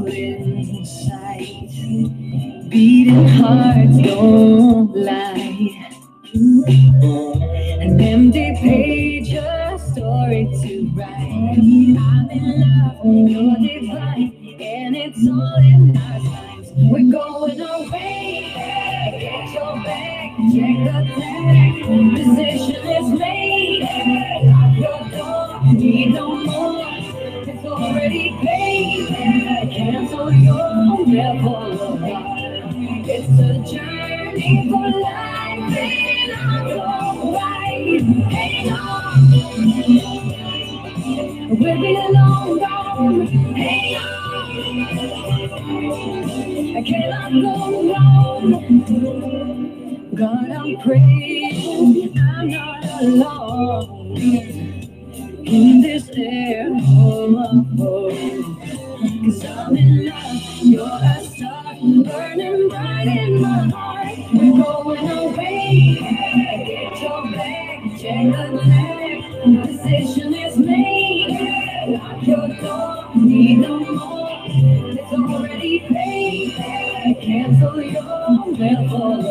all in sight. Beating hearts don't lie. An empty page, a story to write. I'm in love, you're divine, and it's all in our signs. We're going away, get your bag, check the tag. Decision is made, lock your door, need no more. It's already paid, cancel your level. It's a journey for life, and I'm alright. Hang on, we'll be long gone. Hang on, I cannot go wrong. God, I'm praying I'm not alone in this air. Cause I'm in love, you're a star, burning bright in my heart. We're going away, get your bag, check the tag. Decision is made, lock your door, need no more. It's already paid, cancel your level.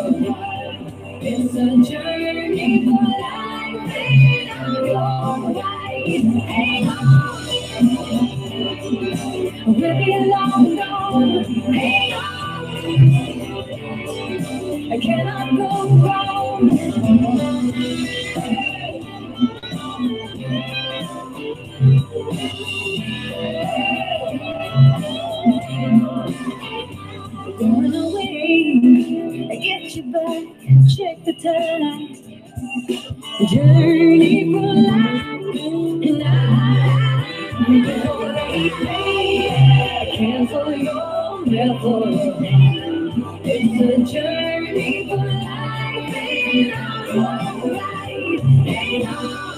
It's a journey for life, and I'm alright. Hang on, we'll be long gone. Hang on, I cannot go wrong. Going away, I get you back, check the time. Journey for life, and I already paid, cancel your level. It's a journey for life, and I'm alright. Hang on,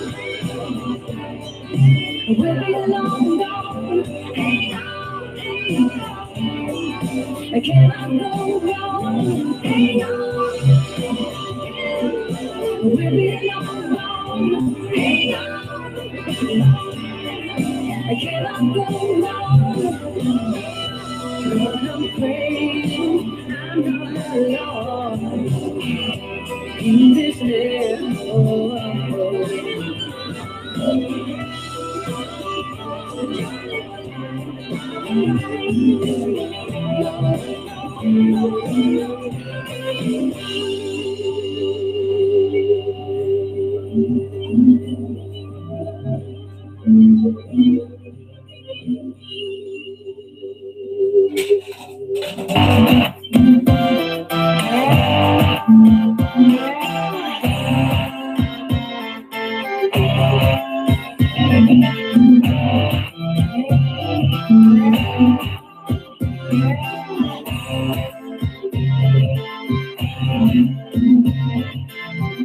we'll be long gone. Hang on, I cannot go wrong. Hang on, we'll be long gone. Hang on, I cannot go wrong. But I'm praying I'm not alone in this air.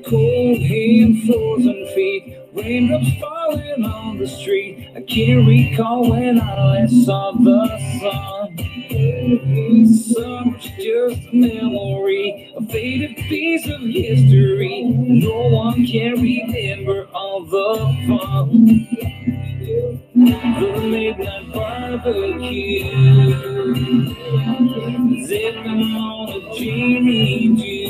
Cold hands, frozen feet, raindrops falling on the street. I can't recall when I last saw the sun. Summer's just a memory, a faded piece of history. No one can remember all the fun. The midnight barbecue, zipping on a Jimmy Dew.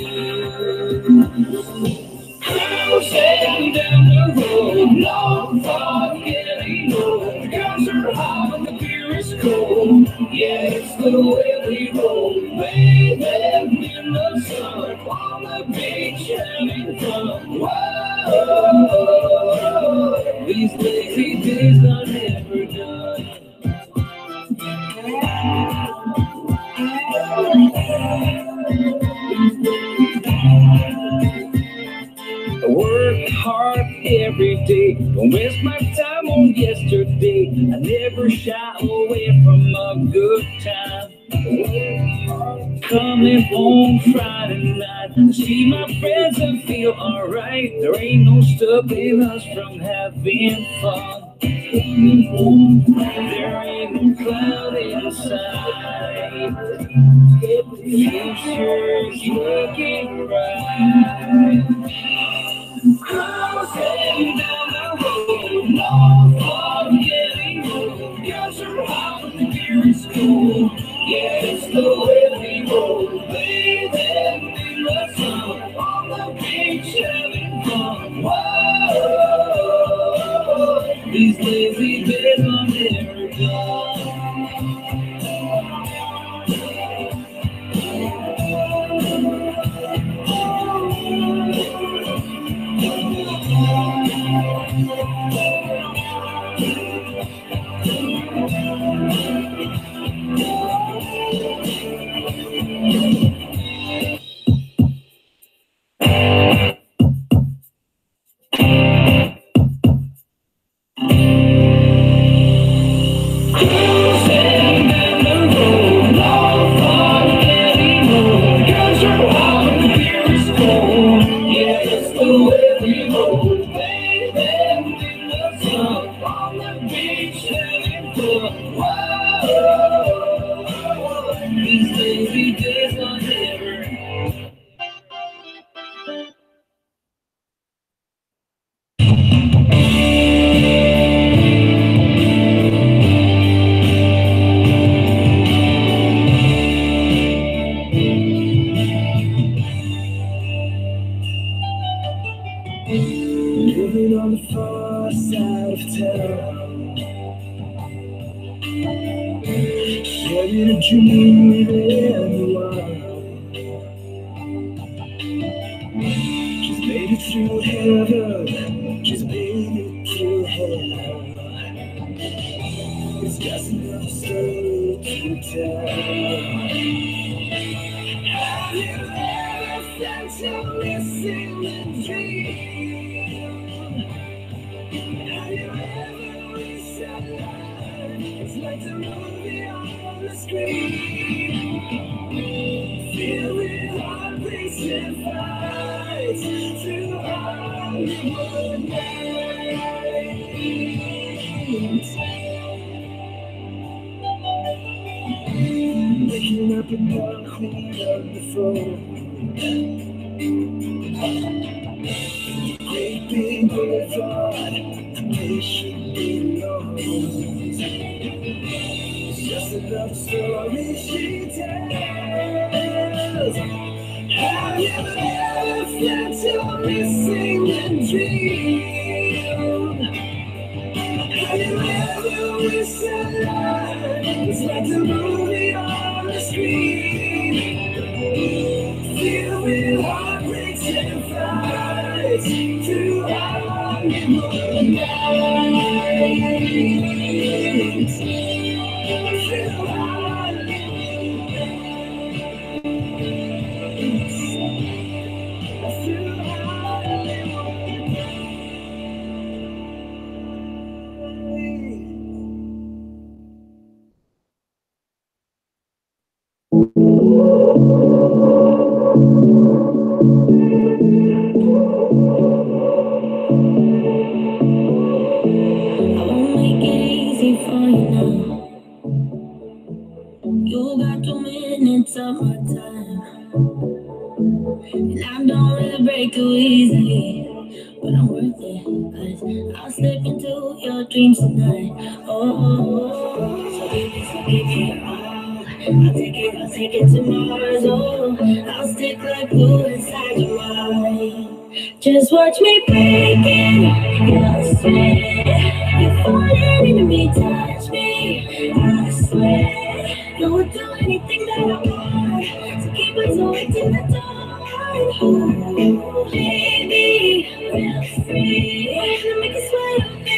Cruising down the road, no forgetting road. Girls are hot and the beer is cold. Yeah, it's the way we roll. Bathing in the sun, on the beach having fun. Whoa, these lazy days are never done. I work hard every day, don't waste my time on yesterday. I never shy away from a good time. Coming home Friday night, see my friends and feel alright. There ain't no stopping us from having fun. There ain't no cloud inside. Future's looking bright. Cruising down the road, no forgetting road. Girls are hot, the gear is cool. These lazy days are never done. Living on the far side of town, sharing a dream with anyone. Just made it through heaven, just made it through hell. It's just another story to tell. Have you ever felt your missing a dream? Have you ever wished your life it's like a movie on the screen? Filled with heartbreaks and fights through Hollywood nights. Waking up in concrete on the floor, great big boulevard, the nation belongs. It's just another story she tells. Have you ever felt your missing a dream? Have you ever wished your life was like the movie on the screen? Filled with heartbreaks and fights through Hollywood nights. Through Hollywood nights. Through Hollywood You got 2 minutes of my time, and I don't really break too easily, but I'm worth it, cause I'll slip into your dreams tonight. So give me your all. I'll take it to Mars. I'll stick like glue inside your mind. Just watch me break it, you'll swear. You're falling into me, touch me, I swear. You would do anything that I want, so keep us away to the dawn. Oh, baby, feel free. Wanna make you sweat on me.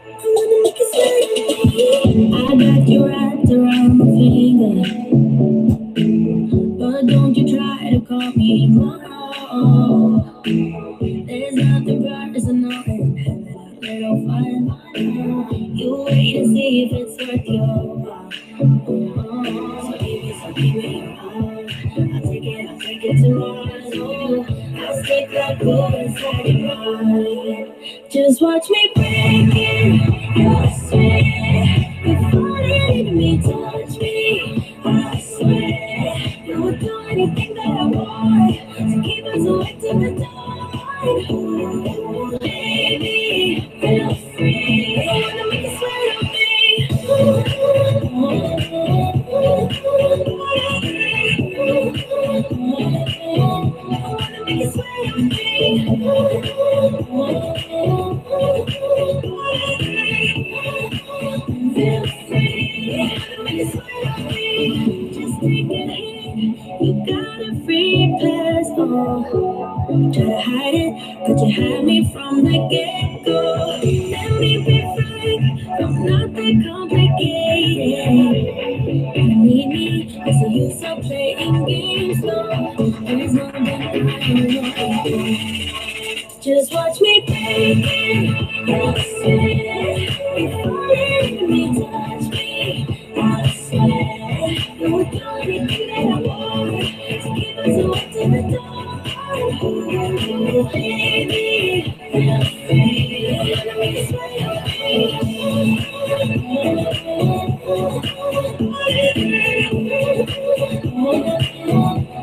I wanna make you sweat on me. I got you wrapped around my finger, but don't you try to call me wrong. There's nothing personal in heaven, little fun. You wait and see if it's worth your while. So give me your all. I'll take it to Mars. I'll stick like glue inside your mind. Just watch me break it, you'll swear. You're falling into me, touch me, I swear. You would do anything that I want, so keep us awake till the dawn. Oh, baby, feel free. I wanna make you sweat on me. I wanna make you sweat on me. get go. Let me be frank, I'm not that complicated. You need me, as a use of playing games, no. There's no denying. Just watch me break it, I swear. Before you me touch me, I swear. You're the only thing that I want. To keep us away to the door. Baby, I wanna make you sweat on me.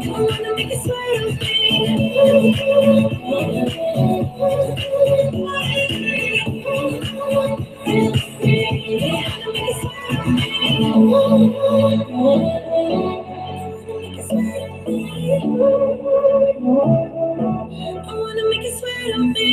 I wanna make you sweat on I wanna make you sweat on me.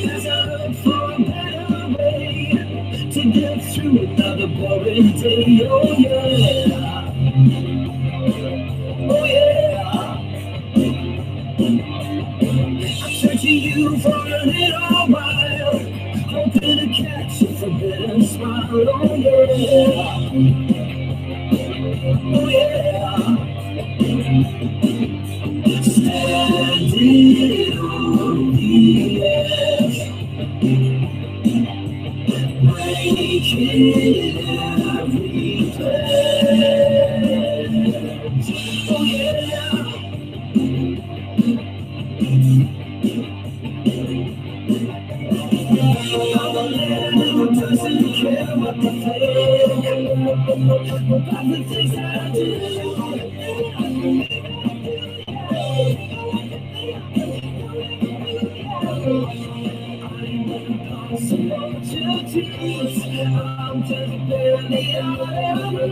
As I look for a better way to get through another boring day, oh yeah, oh yeah. I'm searching you for a little while, hoping to catch a forbidden smile, oh yeah, oh yeah. Standing on the edge, breaking every pledge. Oh yeah, I'm a man who doesn't care what they think about the things that I do. I'm impossible to tease. I'm just barely out of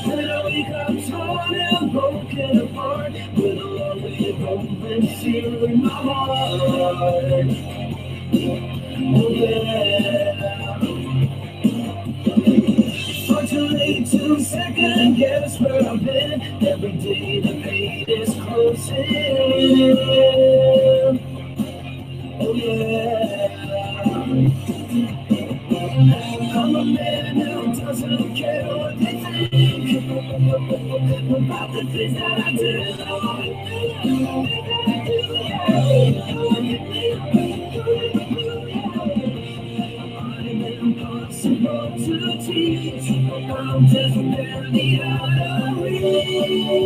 when I wake up torn and broken apart, with a lonely open fear in my heart. Oh yeah. Far too late to second guess where I've been. Every day the pain is closing. Oh yeah. I'm a man who doesn't care what they think about the things that I do. I'm impossible to teach. I'm just barely out of reach.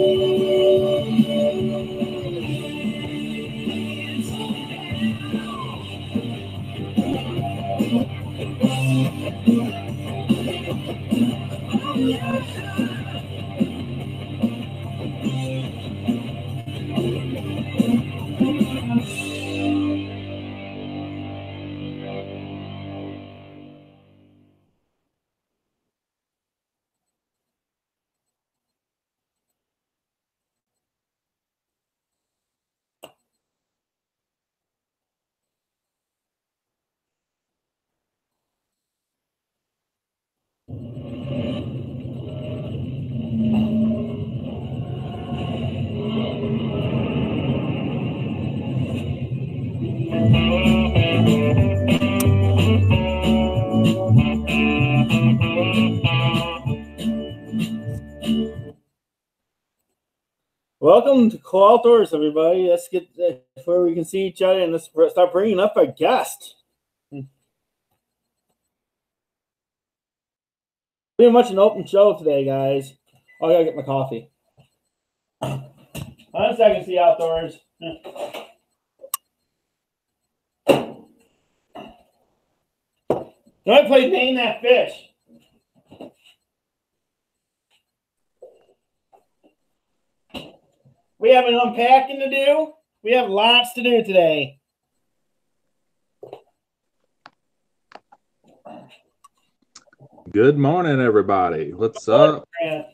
Kohl Outdoors, everybody. Let's get where we can see each other, and let's start bringing up our guest. Pretty much an open show today, guys. Oh, I gotta get my coffee. 1 second, see Outdoors. I played Name That Fish. We have an unpacking to do. We have lots to do today. Good morning, everybody. What's up? Grant.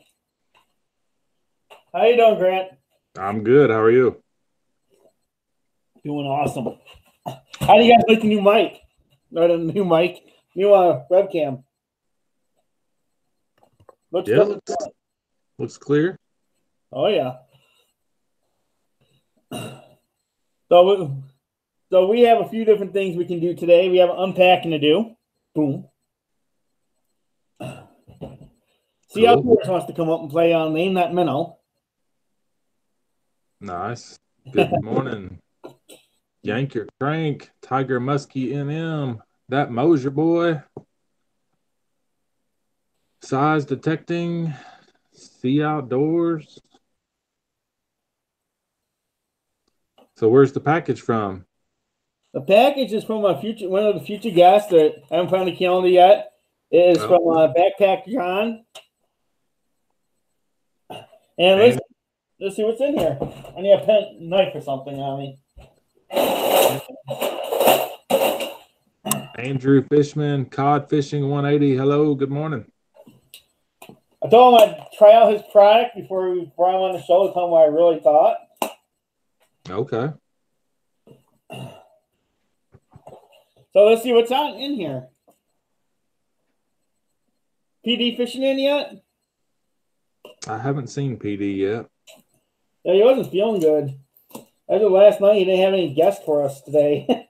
How you doing, Grant? I'm good. How are you? Doing awesome. How do you guys like the new mic? Not a new mic, new webcam. Looks good. Looks clear. Oh yeah. So we have a few different things we can do today. We have unpacking to do. Boom. See how Outdoors wants to come up and play on Name That Minnow. Nice. Good morning. Yank your crank. Tiger Muskie NM. That Mosier boy. Size detecting. See Outdoors. So where's the package from? The package is from one of the future guests that I haven't found a calendar yet. It is from Backpack John. And let's see what's in here. I need a pen, knife or something on me. Andrew Fishman, Cod Fishing 180. Hello, good morning. I told him I'd try out his product before we brought him on the show to tell him what I really thought. Okay. So let's see what's in here. PD fishing in yet? I haven't seen PD yet. Yeah, he wasn't feeling good. As of last night, he didn't have any guests for us today.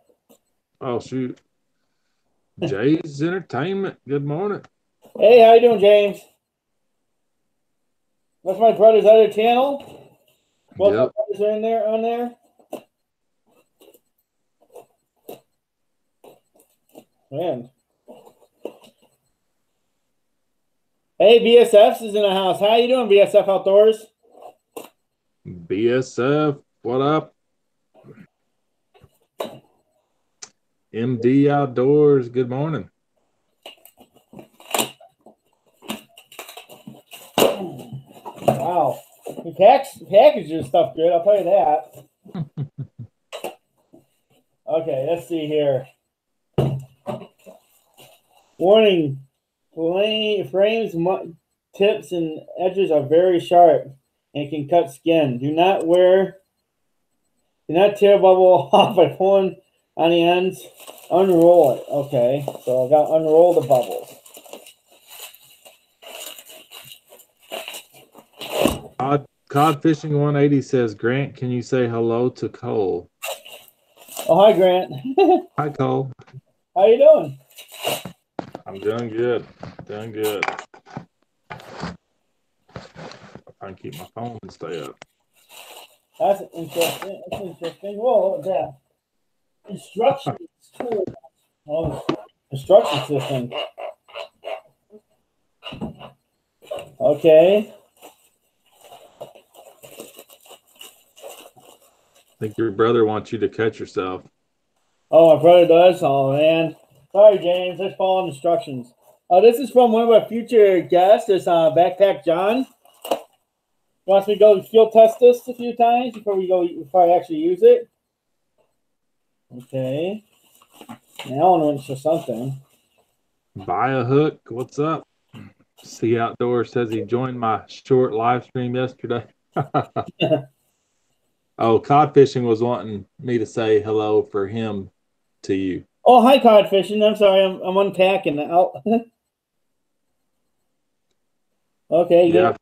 Oh, shoot. Jay's Entertainment. Good morning. Hey, how you doing, James? That's my brother's other channel. Both my brothers are on there. Man. Hey, BSF's is in the house. How you doing, BSF Outdoors? BSF, what up? MD Outdoors, good morning. Wow. He packages stuff good, I'll tell you that. Okay, let's see here. Warning. Frames, tips, and edges are very sharp and can cut skin. Do not tear bubble off by pulling on the ends. Unroll it. Okay, so I got to unroll the bubbles. Cod Fishing 180 says, Grant, can you say hello to Kohl? Oh, hi, Grant. Hi, Kohl. How you doing? I'm doing good. Doing good. I can keep my phone and stay up. That's interesting. That's interesting. Whoa, what was that? Instructions tool. Oh, instruction system. Okay. I think your brother wants you to catch yourself. Oh, my brother does? Oh, man. Sorry, James. Let's follow instructions. This is from one of our future guests. It's Backpack John. He wants me to go field test this a few times before I actually use it. Okay. Alan wants for something. Buy a hook. What's up? See Outdoors says he joined my short live stream yesterday. Oh, Cod Fishing was wanting me to say hello for him to you. Oh, hi, Cod Fishing. I'm sorry. I'm unpacking now. Okay. Yeah.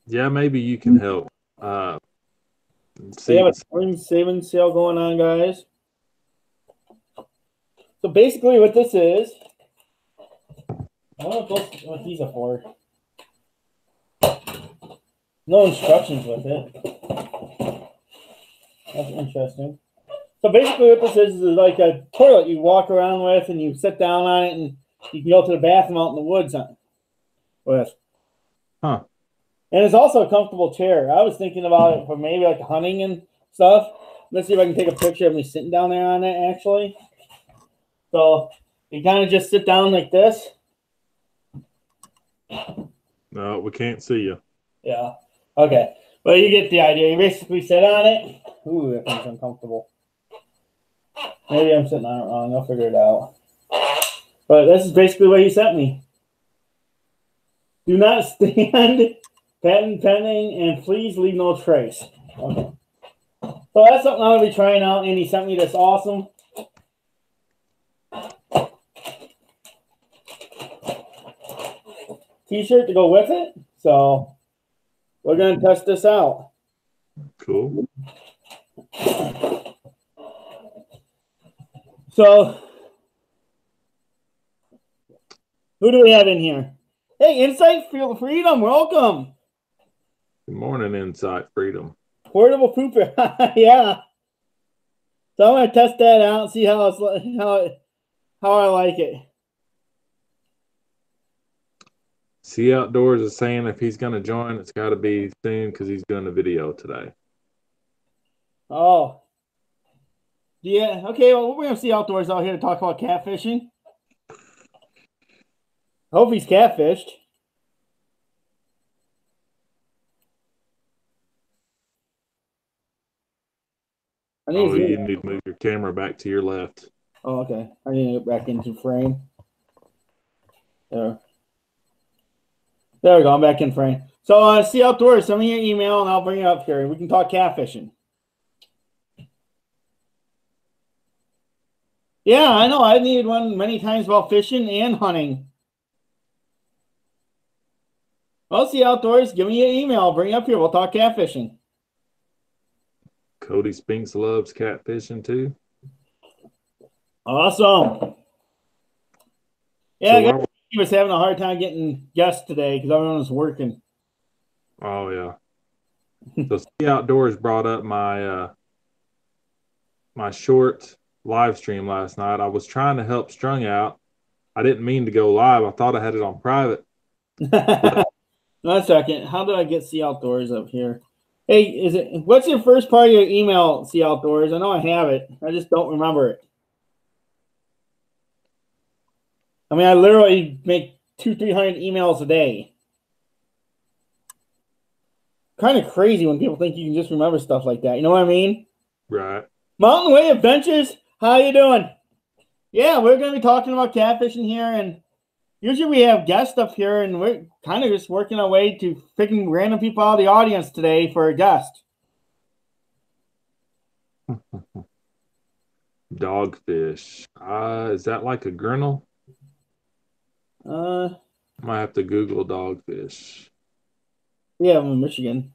Yeah, maybe you can help. We have a spring saving sale going on, guys. So basically what this is, I don't know what these are for. No instructions with it. That's interesting. So basically what this is like a toilet you walk around with and you sit down on it and you can go to the bathroom out in the woods with. Huh. And it's also a comfortable chair. I was thinking about it for maybe like hunting and stuff. Let's see if I can take a picture of me sitting down there on it actually. So you kind of just sit down like this. No, we can't see you. Yeah. Okay. Well, you get the idea. You basically sit on it. Ooh, that feels uncomfortable. Maybe I'm sitting on it wrong. I'll figure it out. But this is basically what he sent me. Do not stand, patent pending, and please leave no trace. Okay. So that's something I'm going to be trying out, and he sent me this awesome t-shirt to go with it. So we're going to test this out. Cool. So who do we have in here? Hey, Insight Freedom, welcome. Good morning, Insight Freedom. Portable pooper, yeah. So I'm gonna test that out and see how I like it. See Outdoors is saying if he's going to join, it's got to be soon because he's doing a video today. Oh, yeah. Okay, well, we're gonna see Outdoors out here to talk about catfishing. Hope he's catfished. Oh, you need to move your camera back to your left. Oh, okay. I need to get back into frame. There. There we go. I'm back in frame. So, see Outdoors. Send me your email and I'll bring it up here and we can talk catfishing. Yeah, I know. I needed one many times about fishing and hunting. Well, see Outdoors. Give me your email. I'll bring it up here. We'll talk catfishing. Cody Spinks loves catfishing too. Awesome. Yeah, so he was having a hard time getting guests today because everyone was working. Oh yeah. So See Outdoors brought up my my short live stream last night. I was trying to help Strung out. I didn't mean to go live. I thought I had it on private. One second. How did I get See Outdoors up here? Hey, what's your first part of your email, See Outdoors? I know I have it. I just don't remember it. I mean, I literally make 200-300 emails a day. Kind of crazy when people think you can just remember stuff like that. You know what I mean? Right. Mountain Way Adventures, how you doing? Yeah, we're going to be talking about catfishing here, and usually we have guests up here, and we're kind of just working our way to picking random people out of the audience today for a guest. Dogfish. Is that like a grinnell? I might have to Google dogfish. Yeah, I'm in Michigan.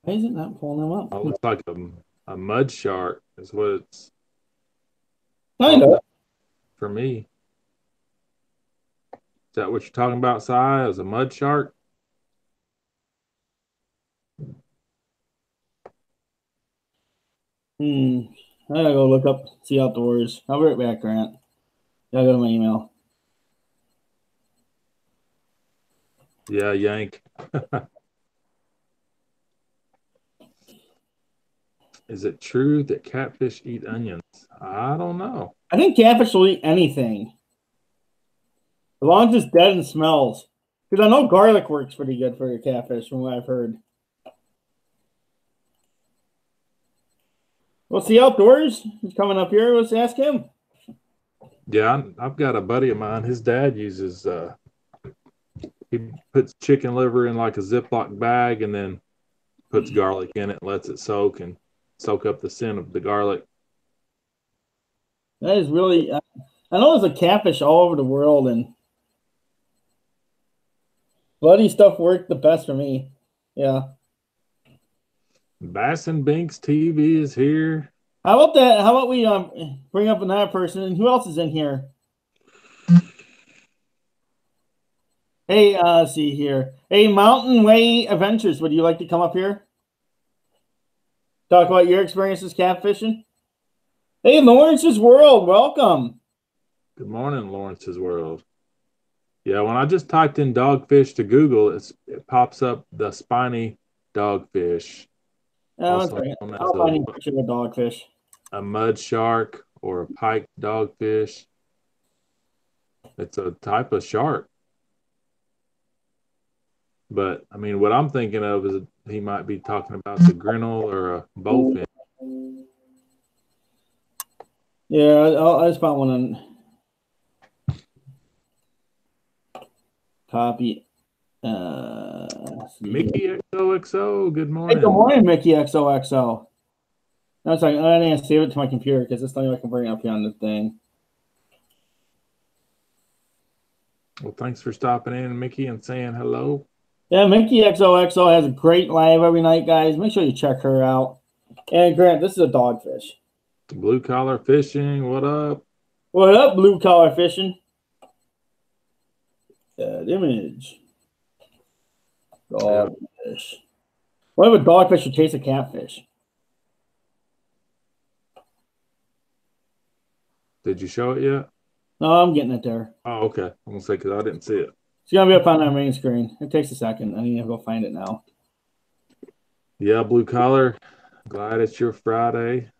Why is it not pulling them up? It looks like a mud shark is what it's kind of for me. Is that what you're talking about, Si? As a mud shark? I gotta go look up See Outdoors. I'll be right back, Grant. Gotta go to my email. Yeah, yank. Is it true that catfish eat onions? I don't know. I think catfish will eat anything. As long as it's dead and smells. Because I know garlic works pretty good for your catfish from what I've heard. Well, See Outdoors is coming up here. Let's ask him. Yeah, I've got a buddy of mine. His dad uses, he puts chicken liver in like a Ziploc bag and then puts garlic in it, lets it soak and soak up the scent of the garlic. That is really, I know there's a catfish all over the world, and bloody stuff worked the best for me. Yeah. Bass and Binks TV is here. How about that? How about we bring up another person? And who else is in here? Hey, let's see here. Hey, Mountain Way Adventures. Would you like to come up here? Talk about your experiences catfishing? Hey, Lawrence's World. Welcome. Good morning, Lawrence's World. Yeah, when I just typed in dogfish to Google, it pops up the spiny dogfish, also known I'll as find you a picture of a dogfish. a mud shark or a pike dogfish. It's a type of shark. But I mean, what I'm thinking of is he might be talking about the grinnell or a bowfin. Yeah, I just found one on copy. Mickey XOXO, good Hey, good morning. morning, Mickey XOXO. No, it's like I didn't save it to my computer because this thing I can bring it up here on the thing. Well, thanks for stopping in, Mickey, and saying hello. Yeah, Mickey XOXO has a great live every night, guys. Make sure you check her out. And Grant, this is a dogfish. Blue collar fishing, what up? What up, blue collar fishing? That image. Dogfish. What if a dogfish would taste a catfish? Did you show it yet? No, I'm getting it there. Oh, okay. I'm gonna say because I didn't see it. It's gonna be up on our main screen. It takes a second. I need to go find it now. Yeah, blue collar. Glad it's your Friday.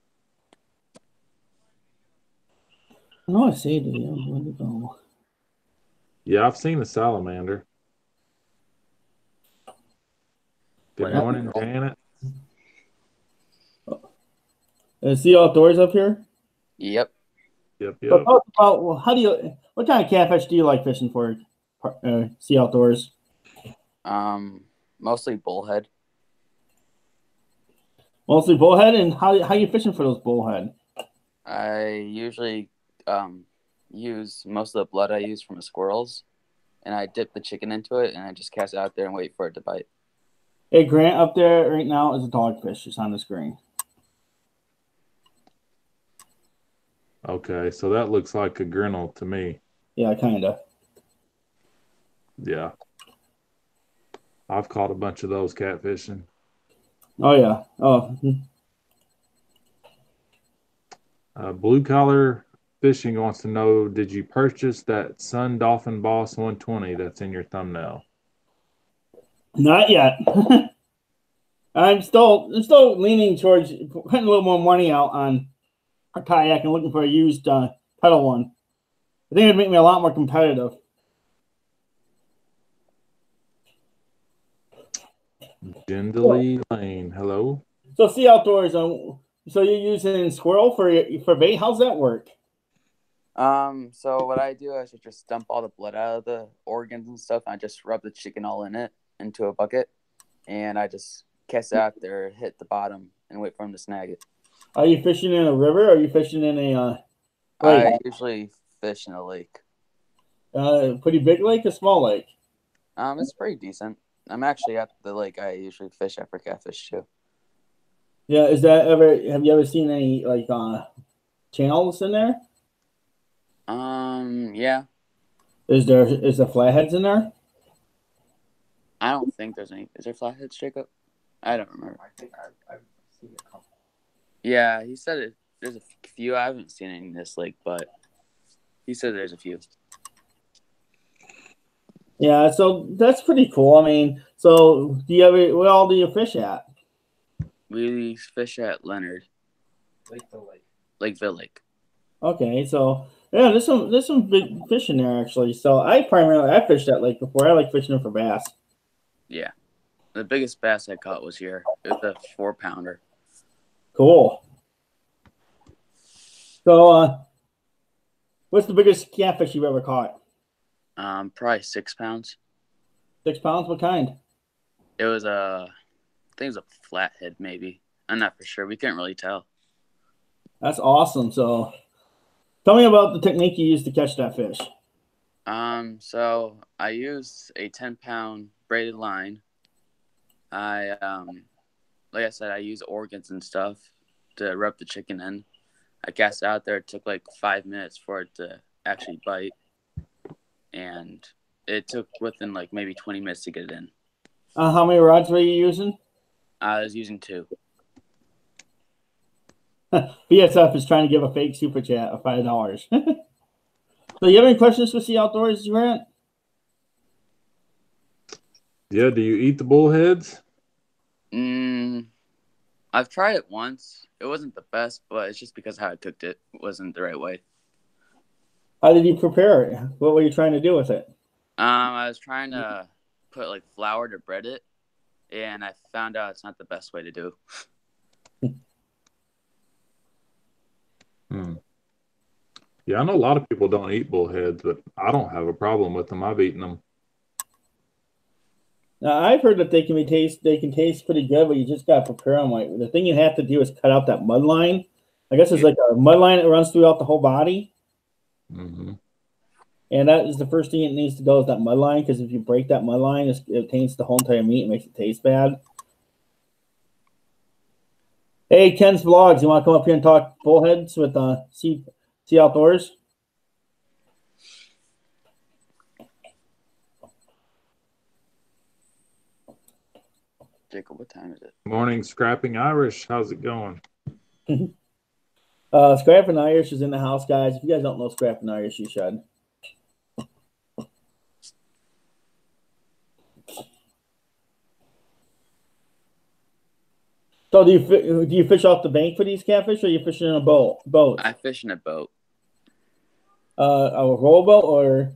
No, I saved it. Where'd it go? Yeah, I've seen a salamander. Good morning, Janet. Is the outdoors up here? Yep. Yep. So talk about, well, what kind of catfish do you like fishing for? Sea outdoors. Mostly bullhead. Mostly bullhead, and how you fishing for those bullhead? I usually use most of the blood I use from the squirrels, and I dip the chicken into it, and I just cast it out there and wait for it to bite. Hey, Grant, up there right now is a dogfish. It's on the screen. Okay, so that looks like a grinnell to me. Yeah, kind of. Yeah. I've caught a bunch of those catfishing. Oh, yeah. Oh. Blue collar fishing wants to know, did you purchase that Sun Dolphin Boss 120 that's in your thumbnail? Not yet. I'm still leaning towards putting a little more money out on a kayak and looking for a used pedal one. I think it'd make me a lot more competitive. Gindley Lane, hello. So Sea Outdoors, so you're using squirrel for bait? How's that work? So what I do is I just dump all the blood out of the organs and stuff, and I just rub the chicken all in it into a bucket, and I just cast it out there, hit the bottom, and wait for him to snag it. Are you fishing in a river or are you fishing in a lake? I usually fish in a lake. Pretty big lake or small lake? It's pretty decent. I'm actually at the lake I usually fish at for catfish too. Yeah, have you ever seen any like channels in there? Yeah. Is there flatheads in there? I don't think there's any. Is there flatheads, Jacob? I don't remember. I think I've seen a couple. Yeah, he said it. There's a few. I haven't seen any in this lake, but he said there's a few. Yeah, so that's pretty cool. I mean, so where all do you fish at? We fish at Leonard. Lakeville Lake. Lakeville Lake. Okay, so yeah, there's some big fish in there actually. So I fished that lake before. I like fishing for bass. Yeah. The biggest bass I caught was here. It was a 4-pounder. Cool. So what's the biggest catfish you've ever caught? Probably 6 pounds. 6 pounds? What kind? It was I think it was a flathead, maybe. I'm not for sure. We couldn't really tell. That's awesome. So tell me about the technique you used to catch that fish. So I used a 10-pound braided line. I like I said, I use organs and stuff, to rub the chicken in. I cast it out there. It took like 5 minutes for it to actually bite. And it took within like maybe 20 minutes to get it in. How many rods were you using? I was using 2. BSF is trying to give a fake super chat of $5. So you have any questions for Sea Outdoors, Grant? Yeah, do you eat the bullheads? I've tried it once. It wasn't the best, but it's just because how I cooked it wasn't the right way. How did you prepare it? What were you trying to do with it? I was trying to put like flour to bread it, and I found out it's not the best way to do. Yeah, I know a lot of people don't eat bullheads, but I don't have a problem with them. I've eaten them. Now, I've heard that they can taste pretty good, but you just got to prepare them right. The thing you have to do is cut out that mud line. I guess it's like a mud line that runs throughout the whole body. Mm-hmm. And that is the first thing it needs to go is that mud line, because if you break that mud line, it taints the whole entire meat and makes it taste bad. Hey, Ken's Vlogs, you want to come up here and talk bullheads with Sea Outdoors? Jacob, what time is it? Morning, Scrapping Irish. How's it going? Scrapping Irish is in the house, guys. If you guys don't know Scrapping Irish, you should. So do you fish off the bank for these catfish, or are you fishing in a boat? I fish in a boat. A rowboat, or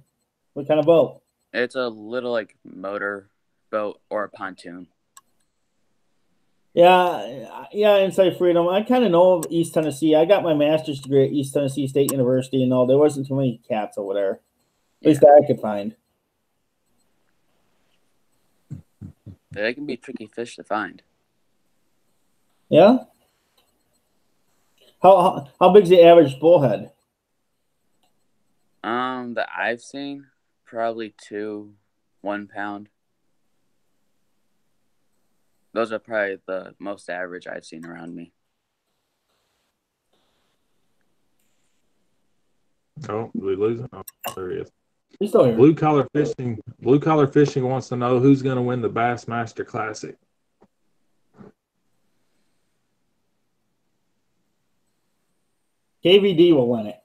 what kind of boat? It's a little like motor boat or a pontoon. Yeah, inside Freedom. I kind of know of East Tennessee. I got my master's degree at East Tennessee State University, and all there wasn't too many cats over there. At least that I could find. They can be tricky fish to find. Yeah. How big's the average bullhead? That I've seen, probably 1 pound. Those are probably the most average I've seen around me. Oh, did we lose him? Oh, there he is. He's still here. Blue Collar Fishing wants to know who's going to win the Bassmaster Classic. KVD will win it.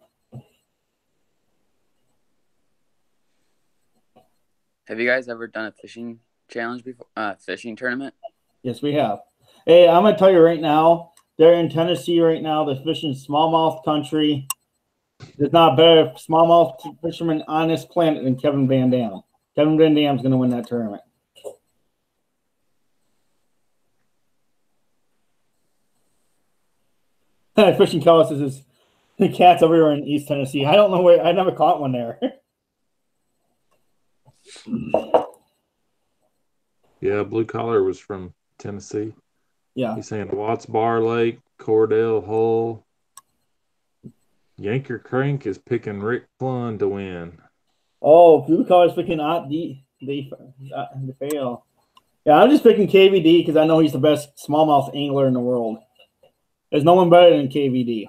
Have you guys ever done a fishing challenge before? Fishing tournament? Yes, we have. Hey, I'm going to tell you right now, they're in Tennessee right now. They're fishing smallmouth country. There's not a better smallmouth fisherman on this planet than Kevin Van Dam. Kevin Van Dam's going to win that tournament. Fishing Kellis says the cat's everywhere in East Tennessee. I don't know where. I never caught one there. Yeah, Blue Collar was from Tennessee. Yeah. He's saying Watts Bar Lake, Cordell, Hull. Yanker Crank is picking Rick Flunn to win. Oh, Blue Collar's picking they fail. Yeah, I'm just picking KVD because I know he's the best smallmouth angler in the world. There's no one better than KVD.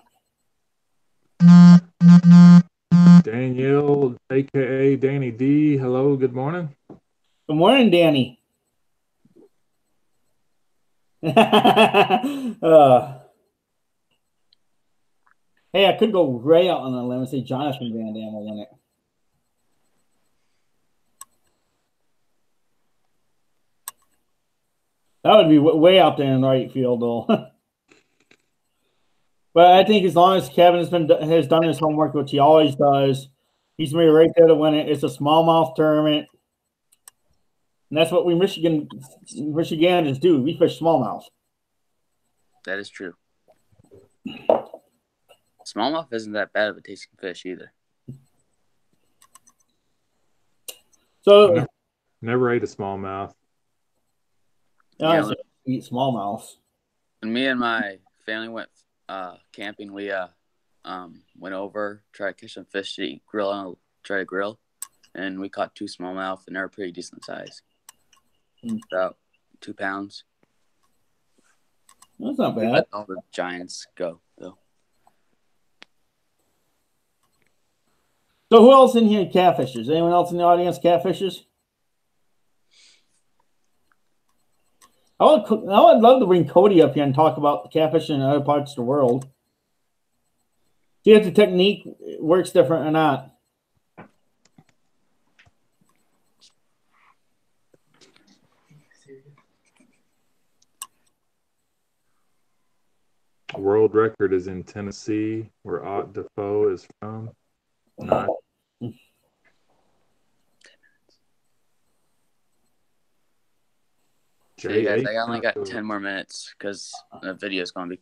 Danielle, a.k.a. Danny D. Hello, good morning. Good morning, Danny. Hey, I could go way out on a limb and say Jonathan Van Dam will win it. That would be way out there in right field, though. But I think as long as Kevin has done his homework, which he always does, he's going to be right there to win it. It's a smallmouth tournament. And that's what we Michiganders do. We fish smallmouth. That is true. Smallmouth isn't that bad of a tasting fish either. So never ate a smallmouth. Honestly, eat smallmouth. When me and my family went camping, we went over, tried to catch some fish to eat, try to grill, and we caught 2 smallmouth, and they were pretty decent size. About 2 pounds. That's not We bad. let all the Giants go, though. So who else in here catfishes? Anyone else in the audience catfishes? I would love to bring Cody up here and talk about catfishing in other parts of the world. See if the technique works different or not. World record is in Tennessee, where Ott Defoe is from. Nice. So you guys, I J8 only got 10 more minutes because the video is going to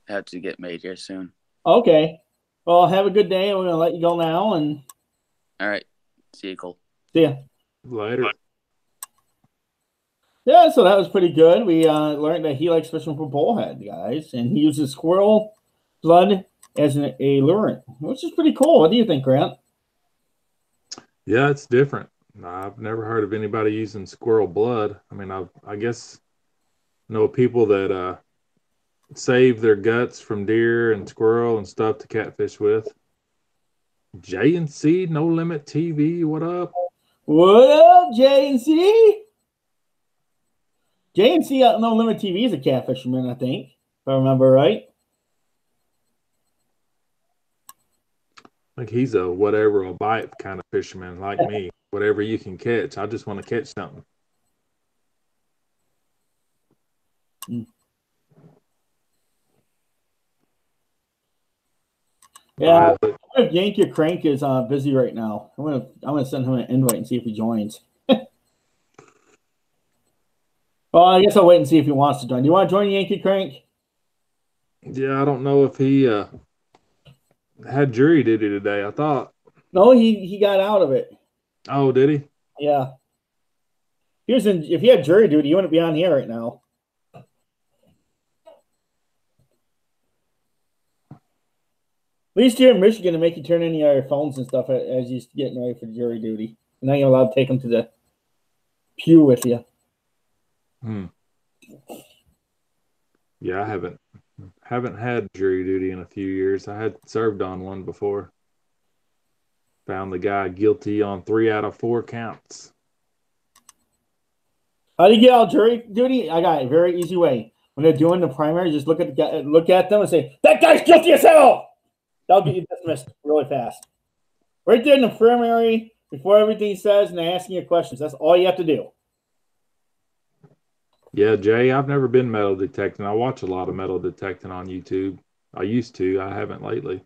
have to get made here soon. Okay. Well, have a good day. We're going to let you go now. And All right. See you, Cole. see ya. Later. Yeah, so that was pretty good. We learned that he likes fishing for bullhead, guys. And he uses squirrel blood as a lure, which is pretty cool. What do you think, Grant? Yeah, it's different. I've never heard of anybody using squirrel blood. I mean, I guess know people that save their guts from deer and squirrel and stuff to catfish with. J&C No Limit TV, what up? What up, J&C? J&C No Limit TV is a catfisherman, I think, if I remember right. Like he's a whatever will bite kind of fisherman like me. Whatever you can catch. I just want to catch something. Yeah, I wonder if Yankee Crank is busy right now. I'm gonna send him an invite and see if he joins. Well, I guess I'll wait and see if he wants to join. Do you want to join Yankee Crank? Yeah, I don't know if he had jury duty today. I thought. No, he got out of it. Oh, did he? Yeah. If he had jury duty, he wouldn't be on here right now. At least here in Michigan, to make you turn in your phones and stuff as you're getting ready for jury duty. And now you're allowed to take them to the pew with you. Yeah, I haven't had jury duty in a few years. I had served on one before. Found the guy guilty on 3 out of 4 counts. How do you get out jury duty? I got a very easy way. When they're doing the primary, just look at them and say, "That guy's guilty as hell." That'll get you dismissed really fast. Right there in the primary, before everything says, and they're asking you questions. That's all you have to do. Yeah, Jay, I've never been metal detecting. I watch a lot of metal detecting on YouTube. I used to. I haven't lately.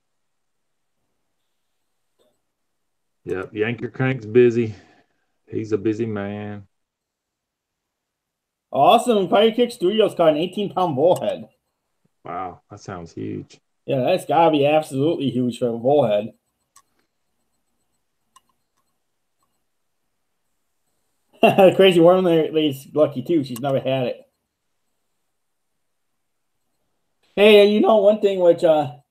Yep, Yankee Crank's busy. He's a busy man. Awesome. Fire Kick Studios caught an 18-pound bullhead. Wow, that sounds huge. Yeah, that's got to be absolutely huge for a bullhead. Crazy Worm lady's lucky too. She's never had it. Hey, you know one thing which the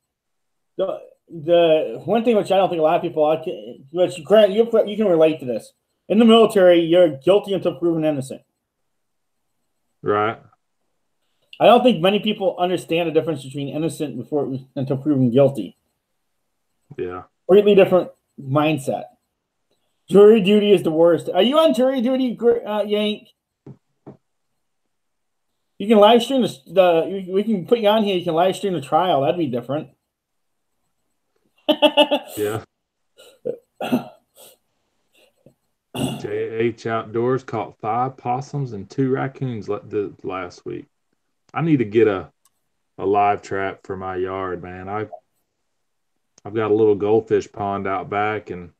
one thing which I don't think a lot of people, which Grant, you can relate to this. In the military, you're guilty until proven innocent. Right. I don't think many people understand the difference between innocent until proven guilty. Yeah. Completely different mindset. Jury duty is the worst. Are you on jury duty, Yank? You can live stream we can put you on here. You can live stream the trial. That'd be different. Yeah. JH Outdoors caught 5 possums and 2 raccoons last week. I need to get a live trap for my yard, man. I've got a little goldfish pond out back, and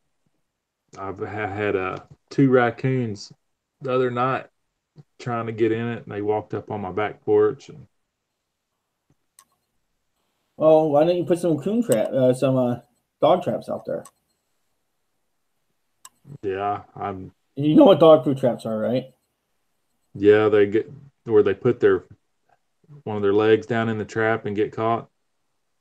I've had 2 raccoons the other night trying to get in it, and they walked up on my back porch. And oh, why don't you put some some dog traps out there? yeah, You know what dog food traps are, right? Yeah, they get where they put one of their legs down in the trap and get caught.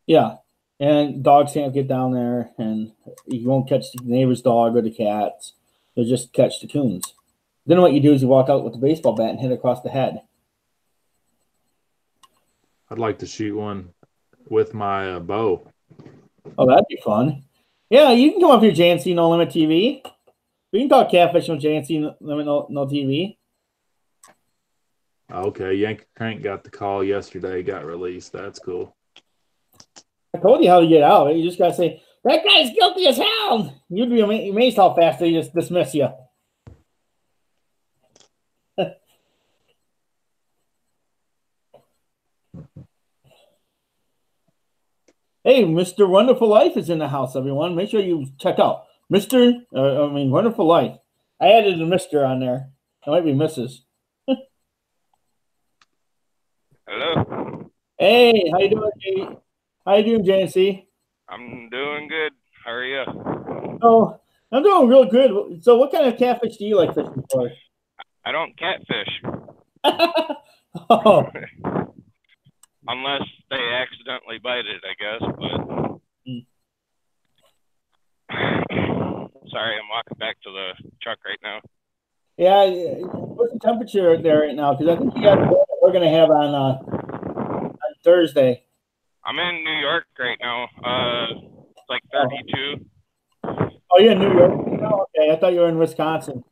Yeah, and dogs can't get down there, and you won't catch the neighbor's dog or the cats. You'll just catch the coons. Then what you do is you walk out with the baseball bat and hit it across the head. I'd like to shoot one with my bow. Oh, that'd be fun. Yeah, you can come up here, JNC No Limit TV. We can talk catfishing with JNC No TV. Okay, Yankee Crank got the call yesterday, got released. That's cool. I told you how to get out. You just gotta say, that guy's guilty as hell. You'd be amazed how fast they just dismiss you. Hey, Mr. Wonderful Life is in the house, everyone. Make sure you check out Wonderful Life. I added a Mr. on there. It might be Mrs. Hello. Hey, how you doing, Jay? How you doing, JNC? I'm doing good. How are you? Oh, I'm doing real good. So what kind of catfish do you like fishing for? I don't catfish Oh, unless they accidentally bite it, I guess. But sorry, I'm walking back to the truck right now. yeah. What's the temperature there right now? Because I think you got what we're gonna have on Thursday. I'm in New York right now. It's like 32. Oh, you're in New York? Oh, okay, I thought you were in Wisconsin.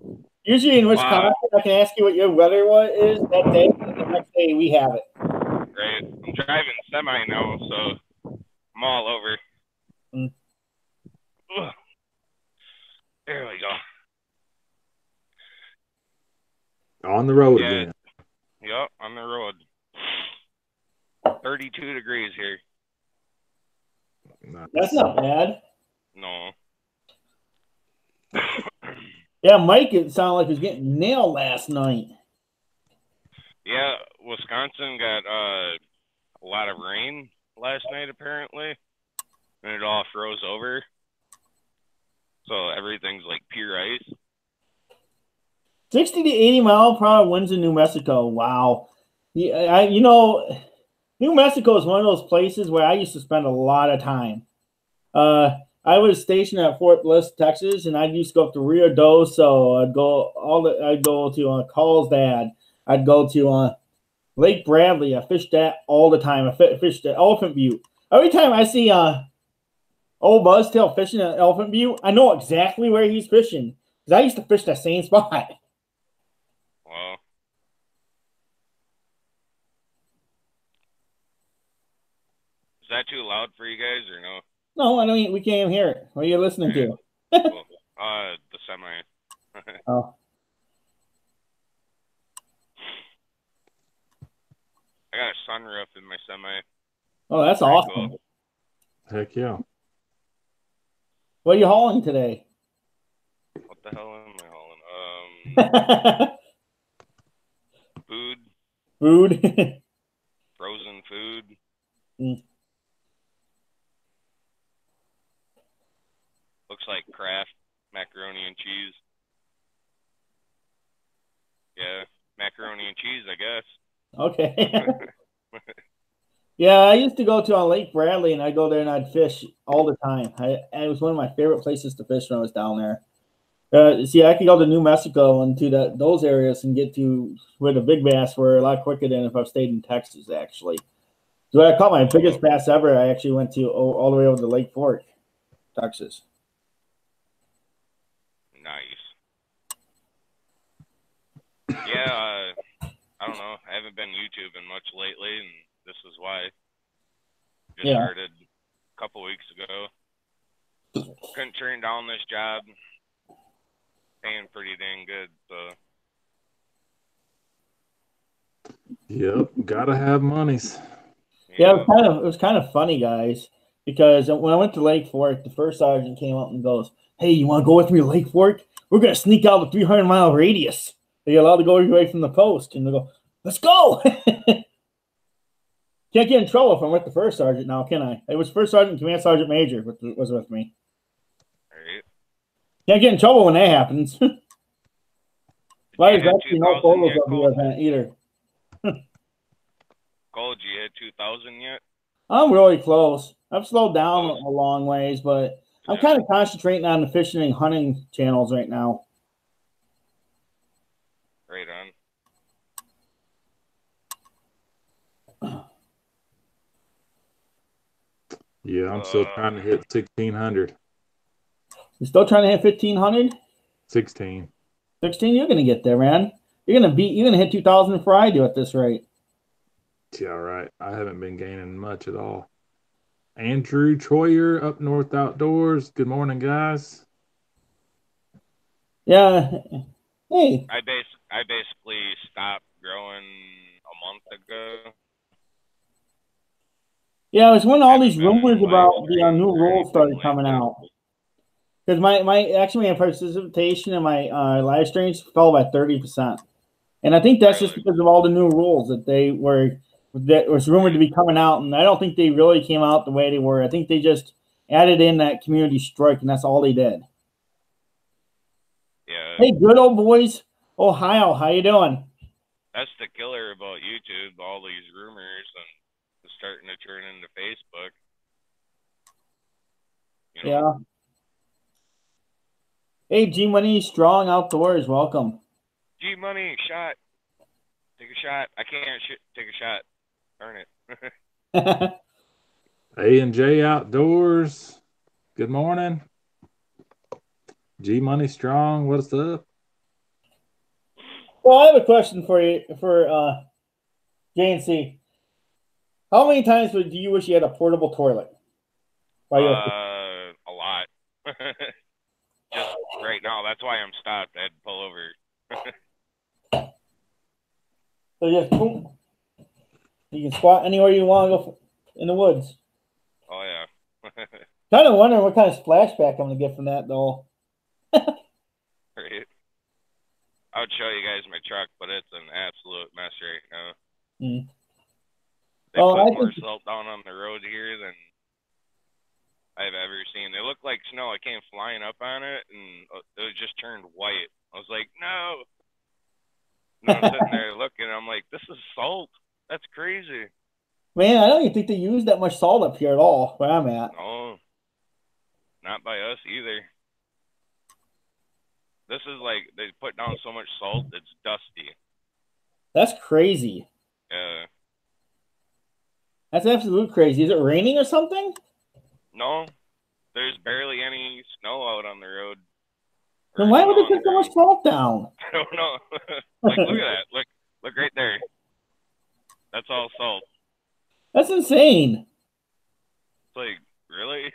Usually in Wisconsin, I can ask you what your weather is that day, and the next day we have it. Right. I'm driving semi now, so I'm all over. Ugh. There we go. On the road again. Yep, on the road. 32 degrees here. Nice. That's not bad. No. Yeah, Mike, it sounded like he was getting nailed last night. Yeah, Wisconsin got a lot of rain last night, apparently, and it all froze over. So everything's like pure ice. 60 to 80 mile per hour winds in New Mexico. Wow. Yeah, New Mexico is one of those places where I used to spend a lot of time. I was stationed at Fort Bliss, Texas, and I used to go up to Rio Doso. I'd go to Carlsbad. I'd go to Lake Bradley. I fished that all the time. I fished at Elephant Butte. Every time I see old Buzztail fishing at Elephant Butte, I know exactly where he's fishing because I used to fish that same spot. Wow. Is that too loud for you guys or no? No, I mean we can't even hear it. What are you listening to? Well, the semi. Oh. I got a sunroof in my semi. Oh, that's awesome. Cool. Heck yeah. What are you hauling today? What the hell am I hauling? Food. Food. Frozen food. Looks like Kraft macaroni and cheese. Yeah, macaroni and cheese, I guess. Okay. Yeah, I used to go to Lake Bradley, and I'd go there and I'd fish all the time. It was one of my favorite places to fish when I was down there. See, I could go to New Mexico and to those areas and get to where the big bass were a lot quicker than if I stayed in Texas, actually. So when I caught my biggest bass ever, I actually went to all the way over to Lake Fork, Texas. Nice. Yeah, I don't know. I haven't been YouTubing much lately, and this is why. Just started a couple weeks ago. Couldn't turn down this job. Paying pretty dang good, so. Yep, gotta have monies. Yeah, it was kind of funny, guys, because when I went to Lake Fork, the first sergeant came up and goes, "Hey, you want to go with me to Lake Fork? We're gonna sneak out the 300-mile radius. You're allowed to go away from the post." And they go, "Let's go." Can't get in trouble if I'm with the first sergeant now, can I? It was first sergeant, command sergeant major was with me. Right. Can't get in trouble when that happens. Why is actually no photos of the event either? Kohl, you hit 2,000 yet? I'm really close. I've slowed down a long ways, but I'm kind of concentrating on the fishing and hunting channels right now. Right on. Yeah, I'm still trying to hit 1,600. You're still trying to hit 1,500? 16. 16? You're gonna get there, man. You're gonna hit 2,000 before I do at this rate. Yeah, right. I haven't been gaining much at all. Andrew Troyer, Up North Outdoors. Good morning, guys. Yeah. Hey. I basically stopped growing a month ago. Yeah, it was when all Haven't these been in rumors live about the streams new or rules started anything coming lately. out. Because my participation in my live streams fell by 30%, and I think that's just Really? because of all the new rules that was rumored to be coming out, and I don't think they really came out the way they were. I think they just added in that community strike, and that's all they did. Yeah. Hey, good old boys, Ohio, how you doing? That's the killer about YouTube, all these rumors and it's starting to turn into Facebook. You know? Yeah. Hey, G Money Strong Outdoors, welcome. G Money, shot. Take a shot. I can't take a shot. Earn it. A&J Outdoors. Good morning. G Money Strong, what's up? Well, I have a question for you for JNC. How many times do you wish you had a portable toilet? A lot. Just right now. That's why I'm stopped. I had to pull over. So just boom. You can squat anywhere you want to go in the woods. Oh yeah. Kind of wondering what kind of splashback I'm gonna get from that though. Right. I would show you guys my truck, but it's an absolute mess right now. Mm. They put more salt down on the road here than I've ever seen. They look like snow. I came flying up on it, and it just turned white. I was like, no. And I'm sitting there looking. I'm like, this is salt. That's crazy. Man, I don't even think they use that much salt up here at all where I'm at. No, not by us either. This is like they put down so much salt, it's dusty. That's crazy. Yeah. That's absolute crazy. Is it raining or something? No, there's barely any snow out on the road. Then why would they put so much salt down? I don't know. Like, look at that. Look right there. That's all salt. That's insane. It's like, really?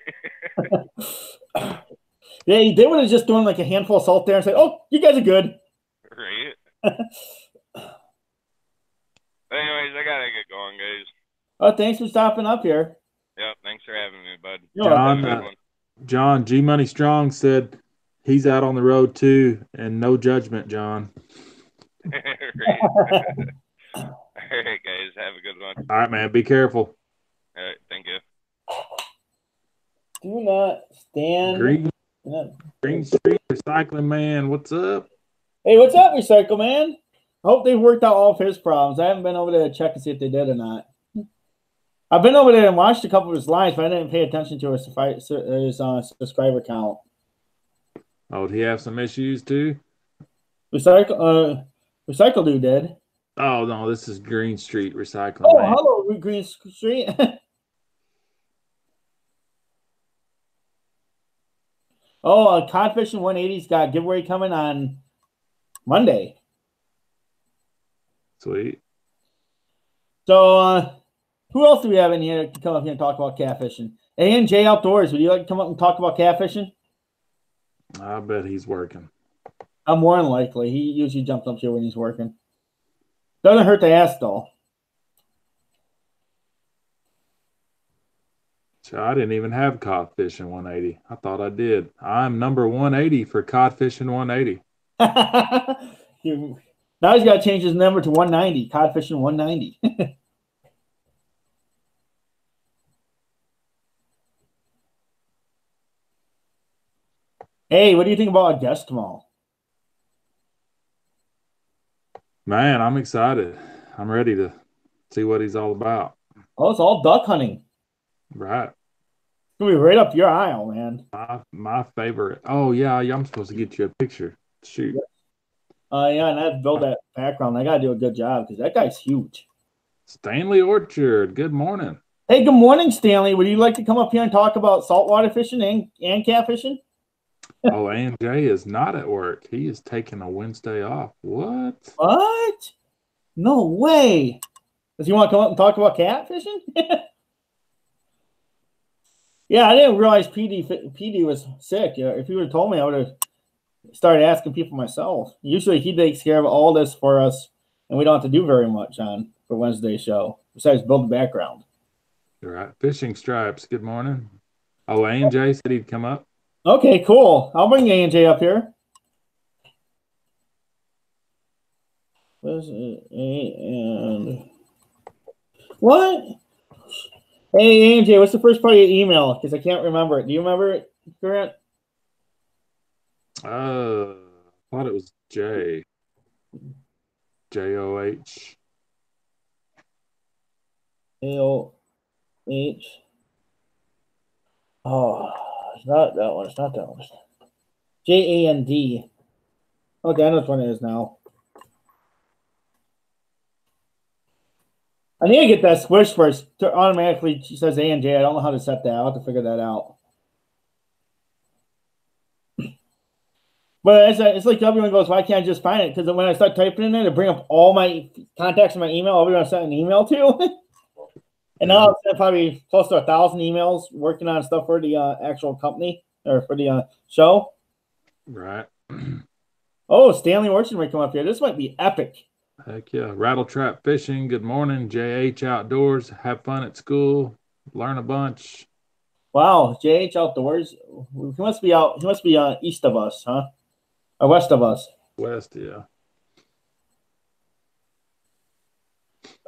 They would have just thrown like a handful of salt there and said, "Oh, you guys are good." Right. Anyways, I gotta get going, guys. Oh, thanks for stopping up here. Yep, thanks for having me, bud. John G Money Strong said he's out on the road too, and no judgment, John. Right. All right, guys, have a good one. All right, man, be careful. All right, thank you. Do not stand. Green Street Recycling Man, what's up? Hey, what's up, Recycle Man? I hope they worked out all of his problems. I haven't been over there to check and see if they did or not. I've been over there and watched a couple of his lives, but I didn't pay attention to his subscriber count. Oh, did he have some issues too? Recycle Dude did. Oh no, this is Green Street Recycling. Oh, Man. hello, Green Street. Codfishing 180's got a giveaway coming on Monday. Sweet. So, who else do we have in here to come up here and talk about catfishing? A&J Outdoors, would you like to come up and talk about catfishing? I bet he's working. I'm more than likely. He usually jumps up here when he's working. Doesn't hurt to ask, though. So I didn't even have Codfishing 180. I thought I did. I'm number 180 for Codfishing 180. Now he's got to change his number to 190. Codfishing 190. Hey, what do you think about a guest tomorrow? Man, I'm excited. I'm ready to see what he's all about. Oh, it's all duck hunting. Right. It's going to be right up your aisle, man. My favorite. Oh, yeah, I'm supposed to get you a picture. Shoot. Yeah, and I have to build that background. I got to do a good job because that guy's huge. Stanley Orchard, good morning. Hey, good morning, Stanley. Would you like to come up here and talk about saltwater fishing and catfishing? Oh, AJ is not at work. He is taking a Wednesday off. What? What? No way. Does he want to come up and talk about catfishing? Yeah, I didn't realize PD was sick. If he would have told me, I would have started asking people myself. Usually he takes care of all this for us, and we don't have to do very much on for Wednesday's show, besides build the background. You're right. Fishing Stripes, good morning. Oh, AJ said he'd come up. Okay, cool. I'll bring AJ up here. And what? Hey, AJ, what's the first part of your email? Because I can't remember it. Do you remember it, Grant? I thought it was J. J-O-H. A-O-H. Oh, it's not that one. It's not that one. J-A-N-D. Okay, I know which one it is now. I need to get that squish first. Automatically, she says A and J. I don't know how to set that. I'll have to figure that out. But it's like everyone goes, why can't I just find it? Because when I start typing in it, it bring up all my contacts in my email. Everyone I sent an email to. And now I've probably close to 1,000 emails working on stuff for the actual company or for the show. Right. Oh, Stanley Orchard might come up here. This might be epic. Heck yeah. Rattle Trap Fishing, good morning. JH Outdoors, have fun at school, learn a bunch. Wow, JH Outdoors. He must be out. He must be east of us, huh? Or west of us. West, yeah.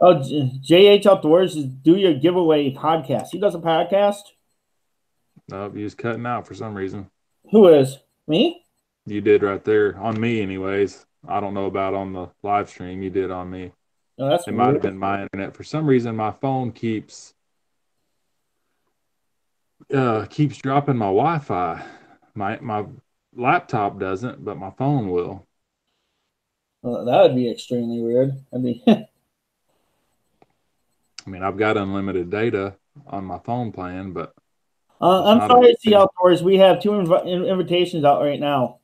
Oh, JH Outdoors is Do Your Giveaway podcast. He does a podcast? Nope, you was cutting out for some reason. Who is? Me? You did right there. On me, anyways. I don't know about on the live stream. You did on me. Oh, that's it weird. Might have been my internet. For some reason, my phone keeps dropping my Wi-Fi. My laptop doesn't, but my phone will. Well, that would be extremely weird. I mean, I mean, I've got unlimited data on my phone plan, but I'm sorry, to Outdoors. We have 2 invitations out right now.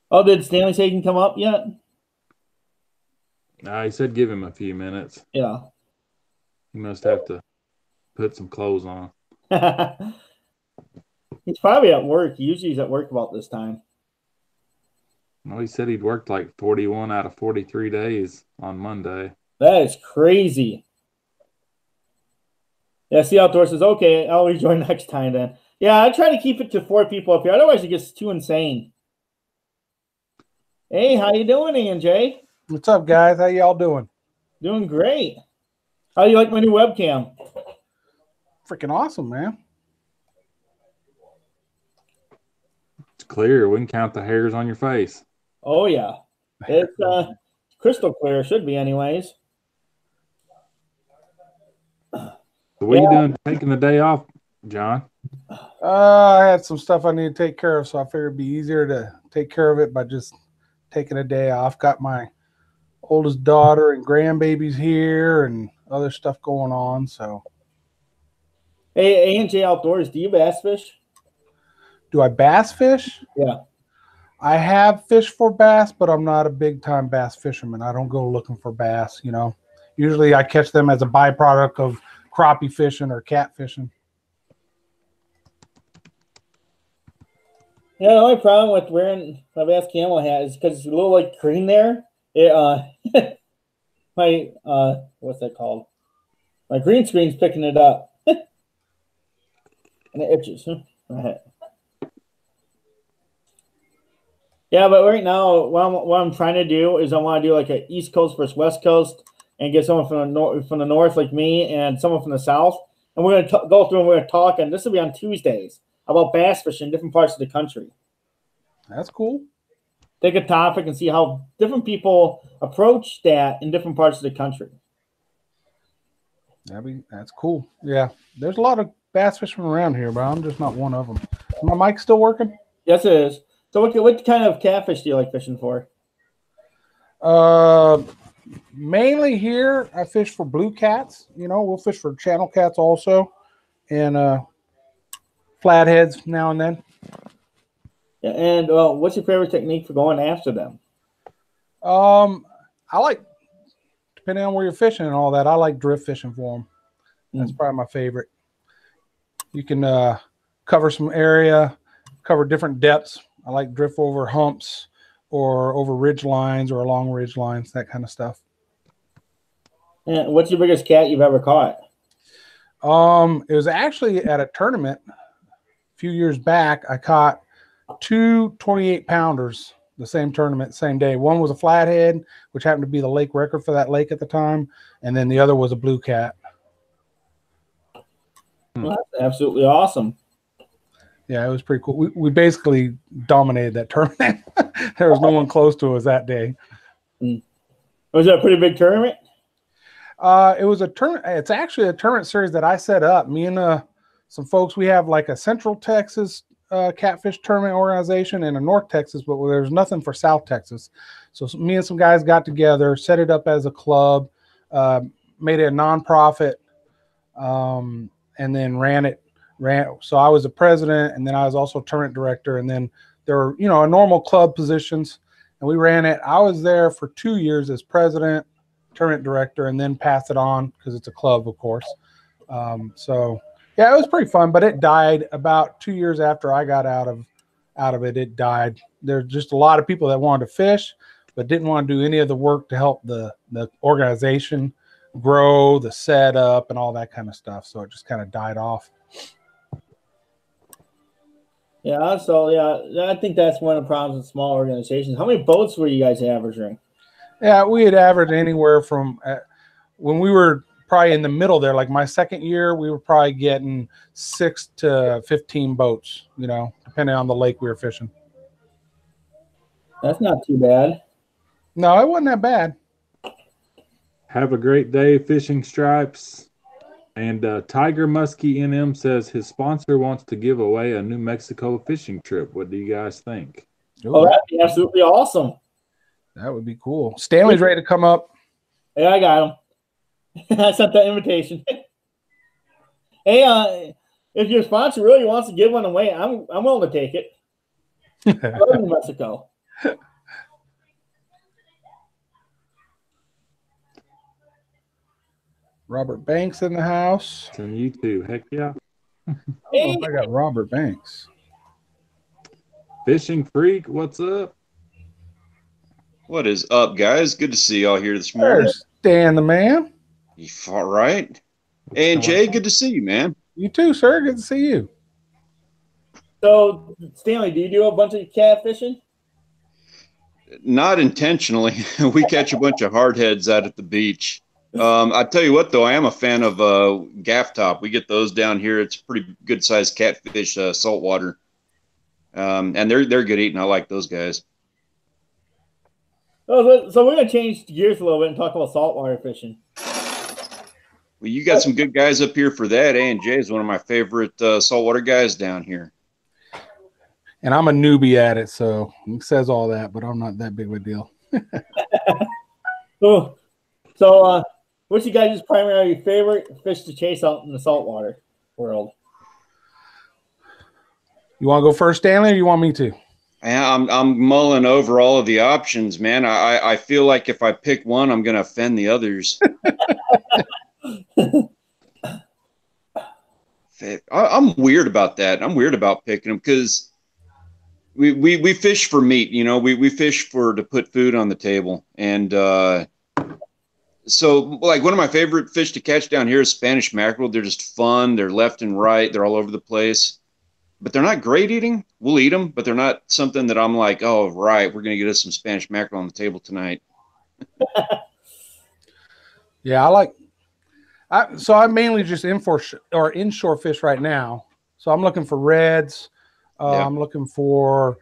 Oh, did Stanley say he can come up yet? He said give him a few minutes. Yeah. He must have to put some clothes on. He's probably at work. Usually he's at work about this time. Well, he said he'd worked like 41 out of 43 days on Monday. That is crazy. Yeah, see Outdoors says, okay, I'll rejoin next time then. Yeah, I try to keep it to 4 people up here. Otherwise it gets too insane. Hey, how you doing, AJ? What's up, guys? How y'all doing? Doing great. How do you like my new webcam? Freaking awesome, man. It's clear. We can count the hairs on your face. Oh, yeah. It's crystal clear. Should be anyways. So what are you doing taking the day off, John? I had some stuff I need to take care of, so I figured it'd be easier to take care of it by just taking a day off. Got my oldest daughter and grandbabies here and other stuff going on. So, hey, A&J Outdoors, do you bass fish? Do I bass fish? Yeah. I have fished for bass, but I'm not a big time bass fisherman. I don't go looking for bass, you know. Usually I catch them as a byproduct of crappie fishing or cat fishing. Yeah, the only problem with wearing my bass camel hat is because it's a little like green there. It my what's that called? My green screen's picking it up. And it itches. Right. Yeah, but right now, what I'm trying to do is I want to do like an East Coast versus West Coast and get someone from the north like me and someone from the south. And we're going to go through and we're going to talk, and this will be on Tuesdays, about bass fishing in different parts of the country. That's cool. Take a topic and see how different people approach that in different parts of the country. That's cool. Yeah, there's a lot of bass fishermen around here, but I'm just not one of them. My mic still working? Yes, it is. So what kind of catfish do you like fishing for? Mainly here, I fish for blue cats. You know, we'll fish for channel cats also, and flatheads now and then. Yeah, and what's your favorite technique for going after them? I like, depending on where you're fishing and all that, I like drift fishing for them. That's probably my favorite. You can cover some area, cover different depths. I like drift over humps or over ridge lines or along ridge lines, that kind of stuff. And what's your biggest cat you've ever caught? It was actually at a tournament a few years back. I caught two 28-pounders the same tournament, same day. One was a flathead, which happened to be the lake record for that lake at the time, and then the other was a blue cat. Well, that's absolutely awesome. Yeah, it was pretty cool. We basically dominated that tournament. There was no one close to us that day. Was it a pretty big tournament? It was a tournament. It's actually a tournament series that I set up. Me and some folks, we have like a Central Texas catfish tournament organization and a North Texas, but there's nothing for South Texas. So me and some guys got together, set it up as a club, made it a nonprofit, and then ran it. So I was the president, and then I was also tournament director, and then there were, you know, normal club positions, and we ran it. I was there for 2 years as president, tournament director, and then passed it on because it's a club, of course. So yeah, it was pretty fun, but it died about 2 years after I got out of it. It died. There's just a lot of people that wanted to fish, but didn't want to do any of the work to help the organization grow, the setup, and all that kind of stuff. So it just kind of died off. Yeah, so yeah, I think that's one of the problems with small organizations. How many boats were you guys averaging? Yeah, we had averaged anywhere from when we were probably in the middle there, like my second year, we were probably getting 6 to 15 boats, you know, depending on the lake we were fishing. That's not too bad. No, it wasn't that bad. Have a great day, Fishing Stripes. And Tiger Muskie NM says his sponsor wants to give away a New Mexico fishing trip. What do you guys think? Oh, that'd be absolutely awesome. That would be cool. Stanley's ready to come up. Yeah, I got him. I sent that invitation. Hey, if your sponsor really wants to give one away, I'm willing to take it. I love New Mexico. Robert Banks in the house. It's on YouTube. Heck yeah. I don't know if I got Robert Banks. Fishing Freak, what's up? What is up, guys? Good to see y'all here this morning. There's Stan the man. All right. And Jay, good to see you, man. You too, sir. Good to see you. So, Stanley, do you do a bunch of catfishing? Not intentionally. We catch a bunch of hardheads out at the beach. I tell you what, though, I am a fan of gaff top. We get those down here. It's pretty good sized catfish, saltwater, and they're good eating. I like those guys. Oh, so we're gonna change gears a little bit and talk about saltwater fishing. Well, you got some good guys up here for that. A&J is one of my favorite saltwater guys down here. And I'm a newbie at it, so it says all that, but I'm not that big of a deal. So, what's you guys' primarily favorite fish to chase out in the saltwater world? You want to go first, Stanley, or you want me to? I'm mulling over all of the options, man. I feel like if I pick one, I'm going to offend the others. I'm weird about that. I'm weird about picking them because we fish for meat. You know, we fish to put food on the table. And so, like, one of my favorite fish to catch down here is Spanish mackerel. They're just fun. They're left and right. They're all over the place. But they're not great eating. We'll eat them, but they're not something that I'm like, oh, right, we're going to get us some Spanish mackerel on the table tonight. Yeah, so I mainly just inshore fish right now. So I'm looking for reds. I'm looking for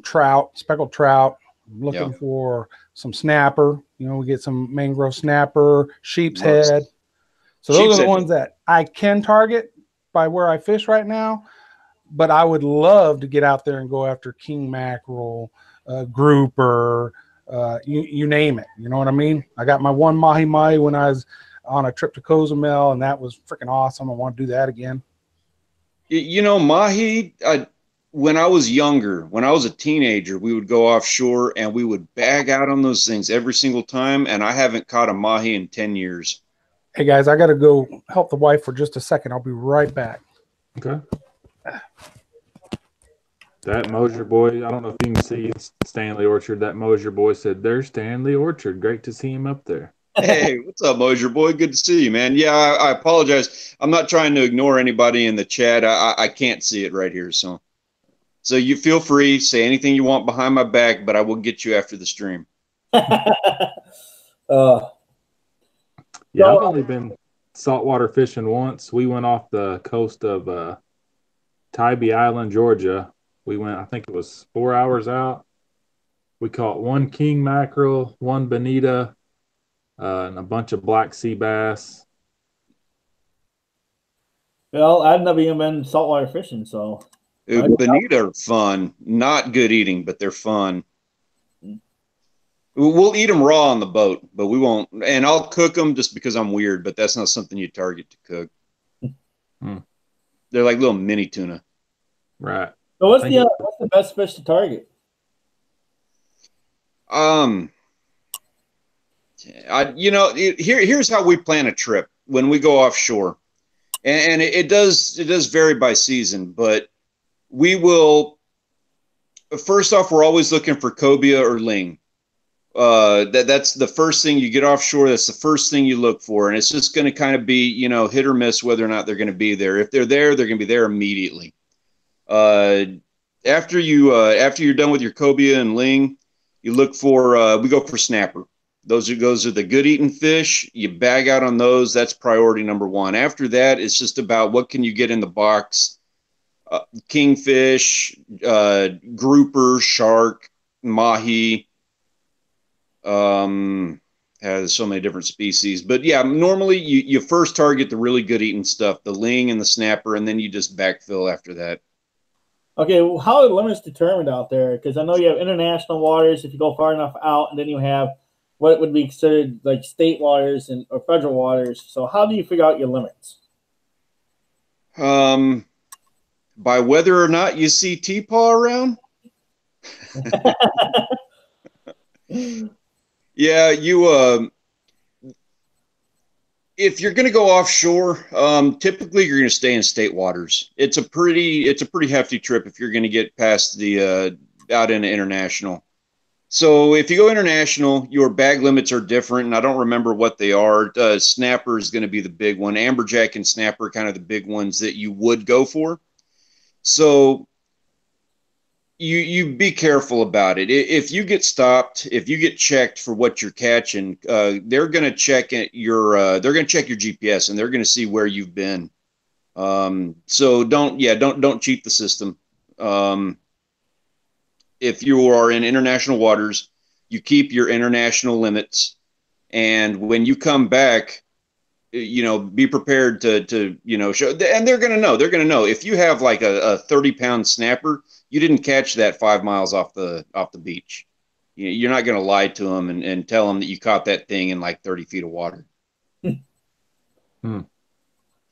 trout, speckled trout. I'm looking for some snapper. You know, we get some mangrove snapper, sheep's head. So those are the ones that I can target by where I fish right now. But I would love to get out there and go after king mackerel, grouper, you name it. You know what I mean? I got my one mahi mahi when I was on a trip to Cozumel, and that was freaking awesome. I want to do that again. You know, mahi, when I was younger, when I was a teenager, we would go offshore and we would bag out on those things every single time. And I haven't caught a mahi in 10 years. Hey, guys, I got to go help the wife for just a second. I'll be right back. Okay. That Mosier boy, I don't know if you can see Stanley Orchard. That Mosier boy said, "There's Stanley Orchard. Great to see him up there." Hey, what's up, Mosier boy? Good to see you, man. Yeah, I apologize. I'm not trying to ignore anybody in the chat. I can't see it right here. So you feel free, say anything you want behind my back, but I will get you after the stream. Yeah, I've only been saltwater fishing once. We went off the coast of Tybee Island, Georgia. We went, I think it was 4 hours out. We caught one king mackerel, one bonita, and a bunch of black sea bass. Well, I've never even been saltwater fishing, so. Bonita are fun. Not good eating, but they're fun. We'll eat them raw on the boat, but we won't. And I'll cook them just because I'm weird, but that's not something you target to cook. They're like little mini tuna. Right. So what's the best fish to target? Here's how we plan a trip when we go offshore. And it does vary by season, but we will, first off, we're always looking for cobia or ling. That's the first thing you get offshore. That's the first thing you look for. And it's just going to kind of be, hit or miss whether or not they're going to be there. If they're there, they're going to be there immediately. After you're done with your cobia and ling, you look for, we go for snapper. Those are the good eating fish. You bag out on those. That's priority number one. After that, it's just about what can you get in the box. Kingfish, grouper, shark, mahi. Has so many different species, but yeah, normally you first target the really good eating stuff, the ling and the snapper, and then you just backfill after that. Okay, well, how are the limits determined out there? Because I know you have international waters if you go far enough out, and then you have what would be considered like state waters or federal waters. So how do you figure out your limits? By whether or not you see T-paw around. Yeah, if you're going to go offshore, typically you're going to stay in state waters. It's a pretty hefty trip if you're going to get past the out into international. So if you go international, your bag limits are different, and I don't remember what they are. Snapper is going to be the big one. Amberjack and snapper are kind of the big ones that you would go for. So you be careful about it. If you get stopped, if you get checked for what you're catching, they're going to check your GPS, and they're going to see where you've been. So don't cheat the system. If you are in international waters, you keep your international limits, and when you come back, be prepared to show. And they're going to know if you have like a 30-pound snapper. You didn't catch that 5 miles off the beach. You're not going to lie to them and tell them that you caught that thing in like 30 feet of water. So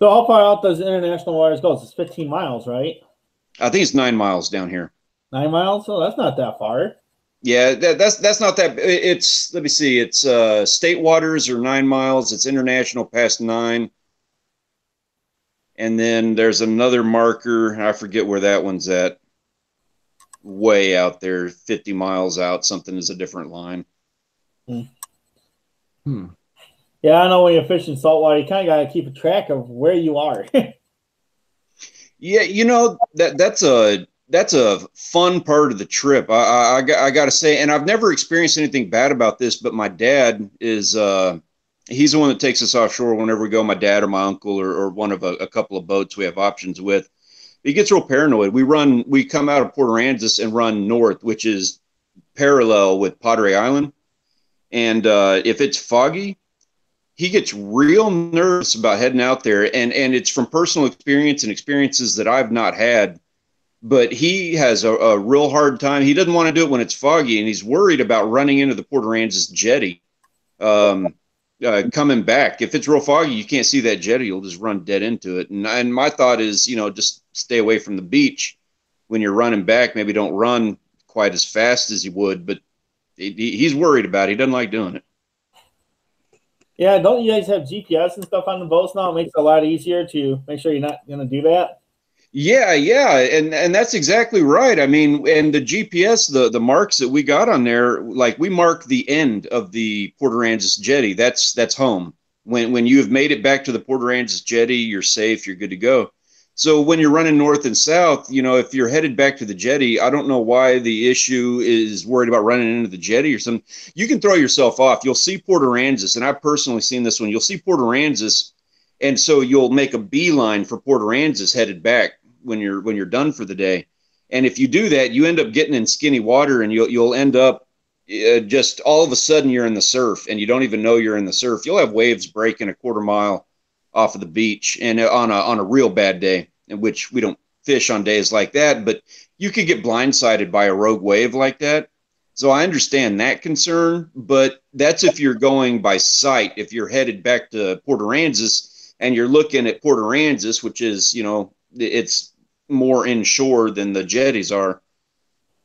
how far out does international waters go? It's 15 miles, right? I think it's 9 miles down here. 9 miles? So that's not that far. Yeah, that's not that. It's, let me see. It's state waters are 9 miles. It's international past 9. And then there's another marker. I forget where that one's at. Way out there, 50 miles out. Something is a different line. Yeah, I know when you're fishing saltwater, you kind of got to keep a track of where you are. Yeah, that's a fun part of the trip. I got to say, and I've never experienced anything bad about this, but my dad is he's the one that takes us offshore whenever we go. My dad or my uncle or one of a couple of boats we have options with. He gets real paranoid. We come out of Port Aransas and run north, which is parallel with Padre Island. And if it's foggy, he gets real nervous about heading out there. And it's from personal experience and experiences that I've not had. but he has a real hard time. He doesn't want to do it when it's foggy, and he's worried about running into the Port Aransas jetty coming back. If it's real foggy, you can't see that jetty. You'll just run dead into it. And my thought is, just stay away from the beach when you're running back. Maybe don't run quite as fast as you would, but he's worried about it. He doesn't like doing it. Yeah, don't you guys have GPS and stuff on the boats now? It makes it a lot easier to make sure you're not going to do that. Yeah, and that's exactly right. I mean, and the GPS, the marks that we got on there, like we mark the end of the Port Aransas jetty. That's home. When you have made it back to the Port Aransas jetty, you're safe. You're good to go. So when you're running north and south, if you're headed back to the jetty, I don't know why the issue is worried about running into the jetty or something. You can throw yourself off. You'll see Port Aransas, and I've personally seen this one. You'll see Port Aransas, and so you'll make a beeline for Port Aransas headed back when you're done for the day. And if you do that, you end up getting in skinny water, and you'll end up just all of a sudden you're in the surf, and you don't even know you're in the surf. You'll have waves breaking a quarter mile off of the beach, and on a real bad day, in which we don't fish on days like that, but you could get blindsided by a rogue wave like that. So I understand that concern, but that's if you're going by sight. If you're headed back to Port Aransas and you're looking at Port Aransas, which is, it's more inshore than the jetties are.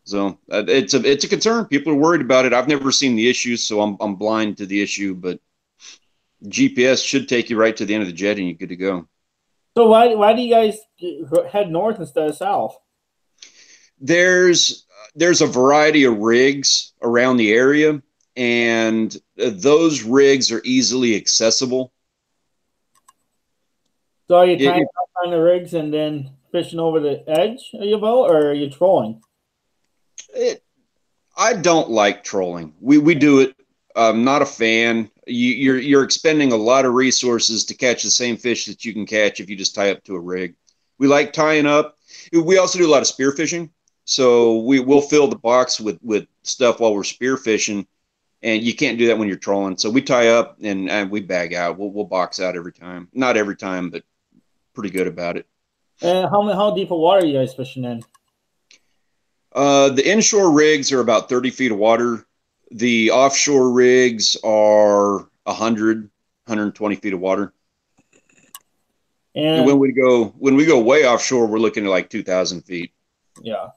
So it's a concern. People are worried about it. I've never seen the issue, so I'm blind to the issue, but GPS should take you right to the end of the jetty and you're good to go. So why do you guys head north instead of south? There's a variety of rigs around the area, and those rigs are easily accessible. So are you tying up on the rigs and then fishing over the edge of your boat, or are you trolling? I don't like trolling. We do it. I'm not a fan. You're expending a lot of resources to catch the same fish that you can catch if you just tie up to a rig. We like tying up. We also do a lot of spear fishing. So we'll fill the box with stuff while we're spear fishing, and you can't do that when you're trolling. So we tie up and we bag out. We'll box out every time. Not every time, but pretty good about it. And how deep of water are you guys fishing in? The inshore rigs are about 30 feet of water. The offshore rigs are 100, 120 feet of water. And when we go way offshore, we're looking at like 2,000 feet. Yeah,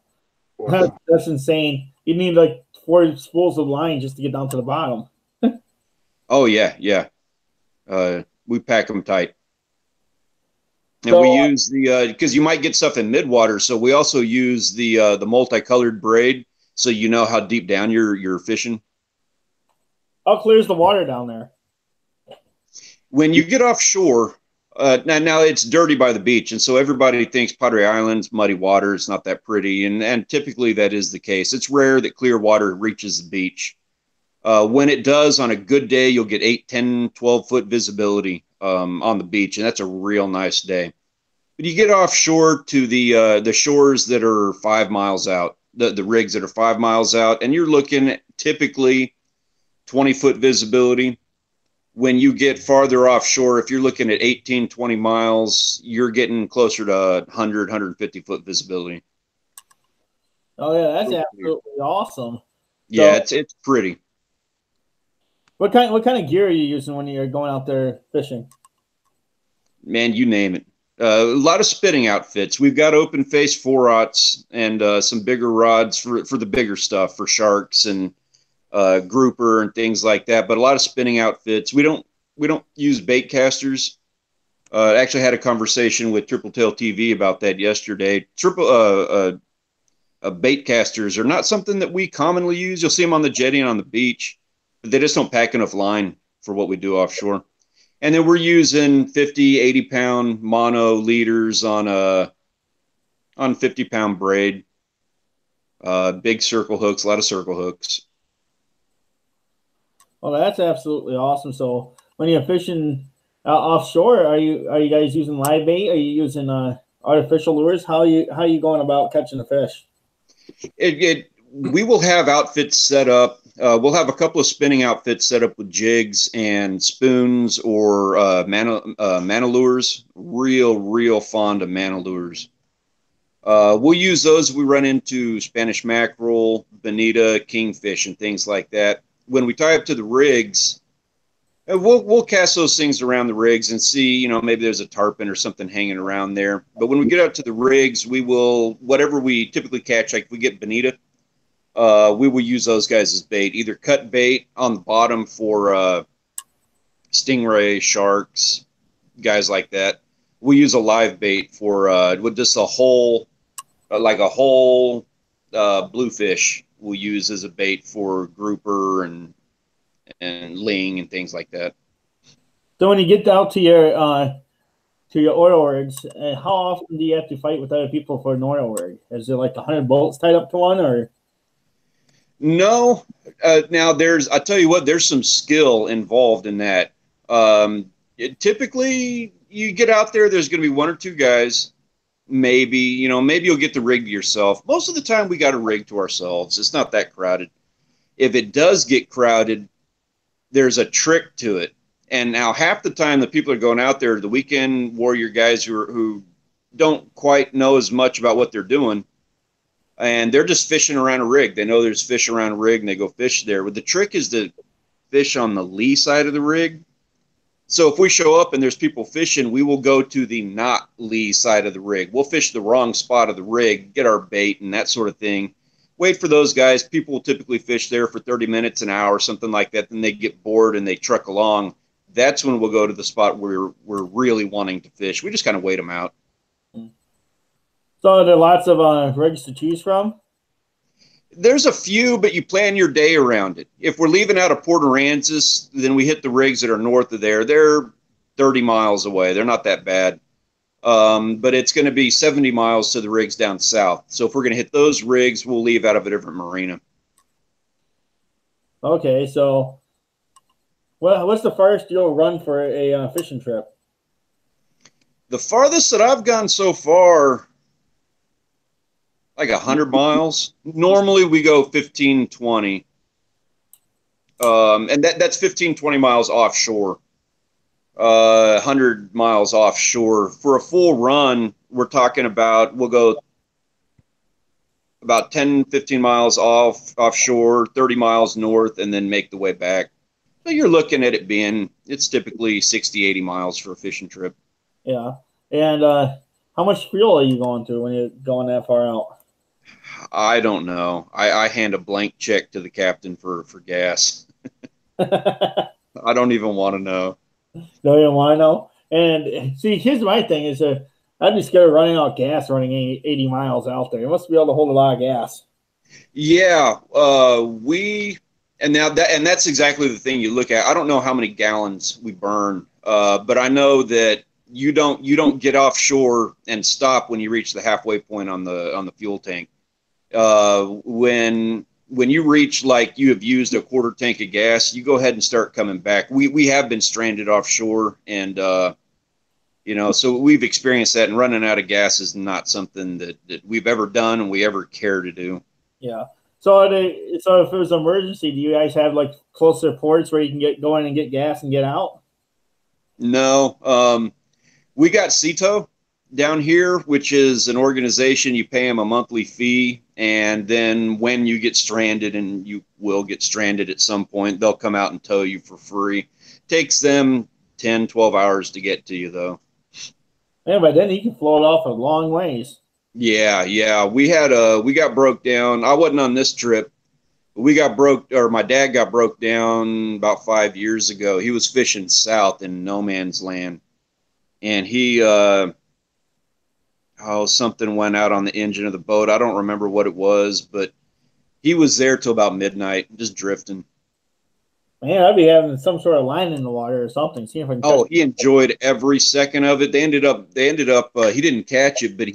that's insane. You need like 4 spools of line just to get down to the bottom. Oh yeah. We pack them tight. And we use because you might get stuff in midwater, so we also use the multicolored braid, so you know how deep down you're fishing. How clear is the water down there? When you get offshore, now it's dirty by the beach, and so everybody thinks Padre Island's muddy water. It's not that pretty, and typically that is the case. It's rare that clear water reaches the beach. When it does, on a good day, you'll get 8, 10, 12-foot visibility on the beach, and that's a real nice day. But you get offshore to the shores that are 5 miles out, the rigs that are 5 miles out, and you're looking at typically 20-foot visibility. When you get farther offshore, if you're looking at 18, 20 miles, you're getting closer to 100, 150-foot visibility. Oh, yeah, that's absolutely awesome. Yeah, it's pretty. What kind of gear are you using when you're going out there fishing? Man, you name it. A lot of spinning outfits. We've got open face 4-aughts and some bigger rods for the bigger stuff, for sharks and grouper and things like that. But a lot of spinning outfits. We don't use bait casters. I actually had a conversation with Triple Tail TV about that yesterday. Bait casters are not something that we commonly use. You'll see them on the jetty and on the beach, but they just don't pack enough line for what we do offshore. And then we're using 50, 80-pound mono leaders on 50-pound braid. Big circle hooks, a lot of circle hooks. Well, that's absolutely awesome. So when you're fishing offshore, are you guys using live bait? Are you using artificial lures? How are you going about catching the fish? We will have outfits set up. We'll have a couple of spinning outfits set up with jigs and spoons or mana lures. Real fond of mana lures. We'll use those if we run into Spanish mackerel, bonita, kingfish, and things like that. When we tie up to the rigs, we'll cast those things around the rigs and see, you know, maybe there's a tarpon or something hanging around there. But when we get out to the rigs, we will, whatever we typically catch, like if we get bonita, we will use those guys as bait. Either cut bait on the bottom for stingray, sharks, guys like that. We use a live bait for with just a whole, like a whole bluefish. We'll use as a bait for grouper and ling and things like that. So when you get out to your oil rigs, how often do you have to fight with other people for an oil rig? Is there like 100 bolts tied up to one, or? No. Now I tell you what, there's some skill involved in that. Typically, you get out there, there's going to be one or two guys. Maybe you'll get the rig to yourself. Most of the time, we got a rig to ourselves. It's not that crowded. If it does get crowded, there's a trick to it. And now half the time the people are going out there, the weekend warrior guys who don't quite know as much about what they're doing, and they're just fishing around a rig. They know there's fish around a rig, and they go fish there. But the trick is to fish on the lee side of the rig. So if we show up and there's people fishing, we will go to the not lee side of the rig. We'll fish the wrong spot of the rig, get our bait and that sort of thing. Wait for those guys. People will typically fish there for 30 minutes, an hour, something like that. Then they get bored and they truck along. That's when we'll go to the spot where we're really wanting to fish. We just kind of wait them out. So are there lots of rigs to choose from? There's a few, but you plan your day around it. If we're leaving out of Port Aransas, then we hit the rigs that are north of there. They're 30 miles away. They're not that bad. But it's going to be 70 miles to the rigs down south. So if we're going to hit those rigs, we'll leave out of a different marina. Okay, so what's the farthest you'll run for a fishing trip? The farthest that I've gone so far, like 100 miles. Normally we go 15, 20. And that's 15, 20 miles offshore. 100 miles offshore. For a full run, we're talking about, we'll go about 10, 15 miles offshore, 30 miles north, and then make the way back. So you're looking at it being, it's typically 60, 80 miles for a fishing trip. Yeah. And how much fuel are you going through when you're going that far out? I don't know. I hand a blank check to the captain for gas. I don't even want to know. No, you don't want to know? And see, here's my thing is I'd be scared of running out of gas running 80 miles out there. You must be able to hold a lot of gas. Yeah, and that's exactly the thing you look at. I don't know how many gallons we burn, but I know that you don't get offshore and stop when you reach the halfway point on the fuel tank. When you reach, like, you have used a quarter tank of gas, you go ahead and start coming back. We have been stranded offshore, and so we've experienced that, and running out of gas is not something that we've ever done and we ever care to do. Yeah. So if it was an emergency, do you guys have like closer ports where you can go in and get gas and get out? No. We got CETO down here, which is an organization. You pay them a monthly fee, and then when you get stranded, and you will get stranded at some point, they'll come out and tow you for free. Takes them 10, 12 hours to get to you, though. Yeah, but then you can float off a long ways. Yeah. We got broke down. I wasn't on this trip. My dad got broke down about 5 years ago. He was fishing south in no man's land, and he something went out on the engine of the boat. I don't remember what it was, but he was there till about midnight, just drifting. Man, I'd be having some sort of line in the water or something. See if I can. He enjoyed every second of it. They ended up. He didn't catch it, but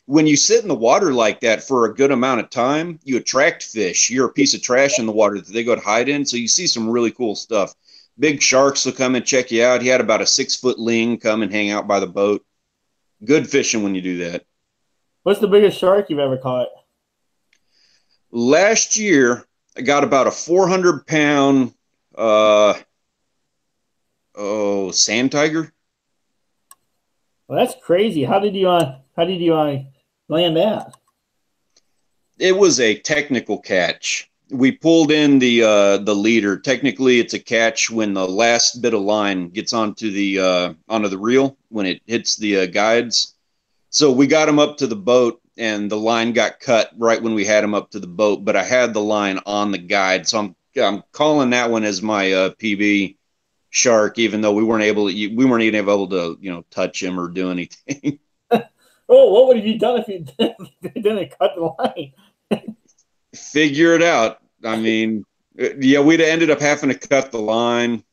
when you sit in the water like that for a good amount of time, you attract fish. You're a piece of trash in the water that they go to hide in. So you see some really cool stuff. Big sharks will come and check you out. He had about a 6-foot ling come and hang out by the boat. Good fishing when you do that. What's the biggest shark you've ever caught? Last year, I got about a 400-pound sand tiger. Well, that's crazy. How did you land at? It was a technical catch. We pulled in the leader. Technically, it's a catch when the last bit of line gets onto the reel when it hits the guides. So we got him up to the boat, and the line got cut right when we had him up to the boat. But I had the line on the guide, so I'm calling that one as my PB shark, even though we weren't even able to touch him or do anything. Oh, what would have you done if you didn't cut the line? Figure it out. I mean, yeah, we'd have ended up having to cut the line.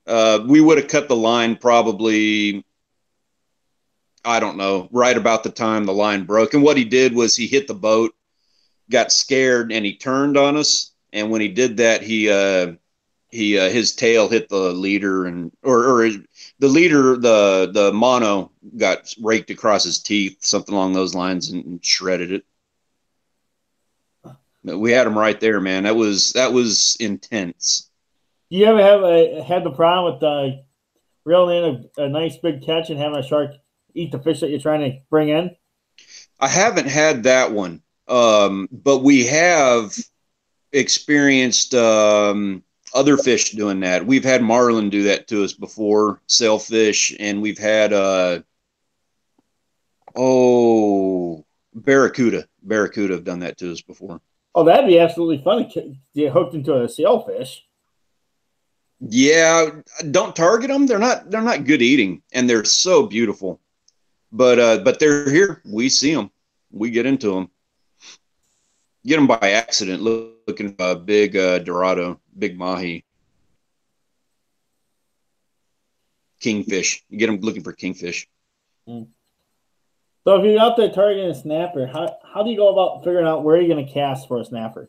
We would have cut the line probably, I don't know, right about the time the line broke. And what he did was he hit the boat, got scared, and he turned on us. And when he did that, his tail hit the leader, or the leader, the mono got raked across his teeth, something along those lines, and shredded it. We had him right there, man. That was intense. Do you ever had the problem with reeling in a nice big catch and having a shark eat the fish that you're trying to bring in? I haven't had that one, but we have experienced other fish doing that. We've had marlin do that to us before, sailfish, and we've had barracuda. Barracuda have done that to us before. Oh, that'd be absolutely fun to get hooked into a sailfish. Yeah, don't target them. They're not good eating, and they're so beautiful. But they're here. We see them. We get into them. Get them by accident looking for a big dorado, big mahi, kingfish. You get them looking for kingfish. Mm. So if you're out there targeting a snapper, how do you go about figuring out where you're going to cast for a snapper?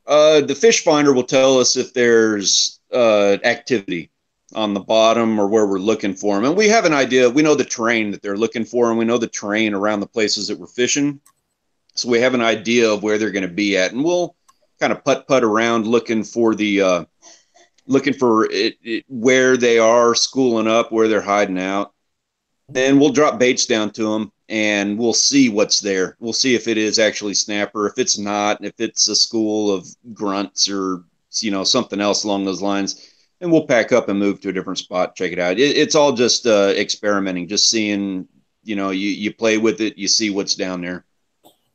The fish finder will tell us if there's activity on the bottom or where we're looking for them. And we have an idea. We know the terrain that they're looking for, and we know the terrain around the places that we're fishing. So we have an idea of where they're going to be at. And we'll kind of putt around looking for where they are schooling up, where they're hiding out. Then we'll drop baits down to them, and we'll see what's there. We'll see if it is actually snapper. If it's not, if it's a school of grunts or something else along those lines, and we'll pack up and move to a different spot, check it out. It's all just experimenting, just seeing. You play with it, you see what's down there.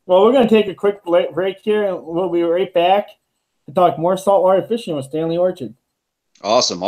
Well, we're going to take a quick break here, and we'll be right back to talk more saltwater fishing with Stanley Orchard. Awesome.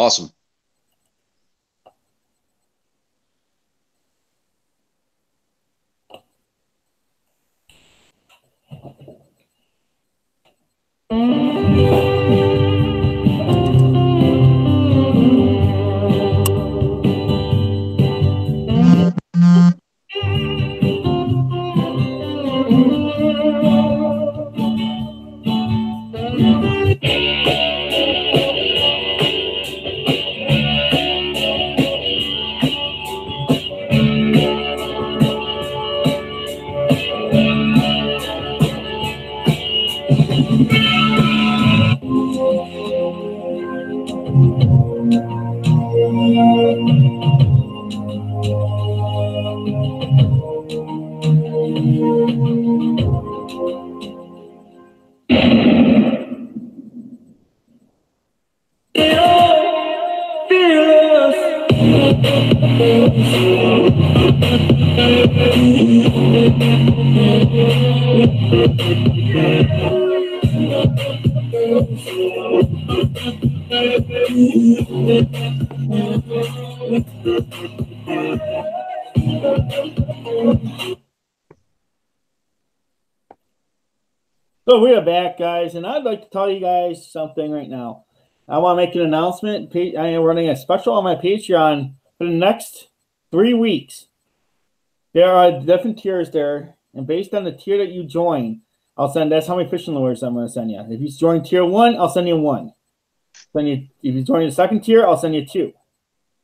So we are back, guys, and I'd like to tell you guys something right now. I want to make an announcement. I am running a special on my Patreon for the next 3 weeks. There are different tiers there, and based on the tier that you join, that's how many fishing lures I'm going to send you. If you join tier 1, I'll send you 1. If you join the second tier, I'll send you 2.